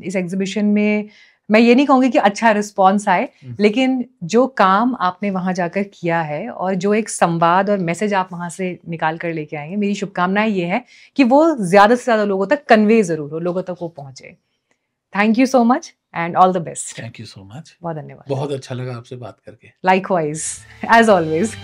इस एग्जीबिशन में मैं ये नहीं कहूँगी कि अच्छा रिस्पॉन्स आए, लेकिन जो काम आपने वहाँ जाकर किया है और जो एक संवाद और मैसेज आप वहाँ से निकाल कर लेके आएंगे, मेरी शुभकामनाएं ये है कि वो ज़्यादा से ज़्यादा लोगों तक कन्वे ज़रूर हो, लोगों तक वो पहुँचे। Thank you so much and all the best. Thank you so much. बहुत धन्यवाद। बहुत अच्छा लगा आपसे बात करके। Likewise, as always.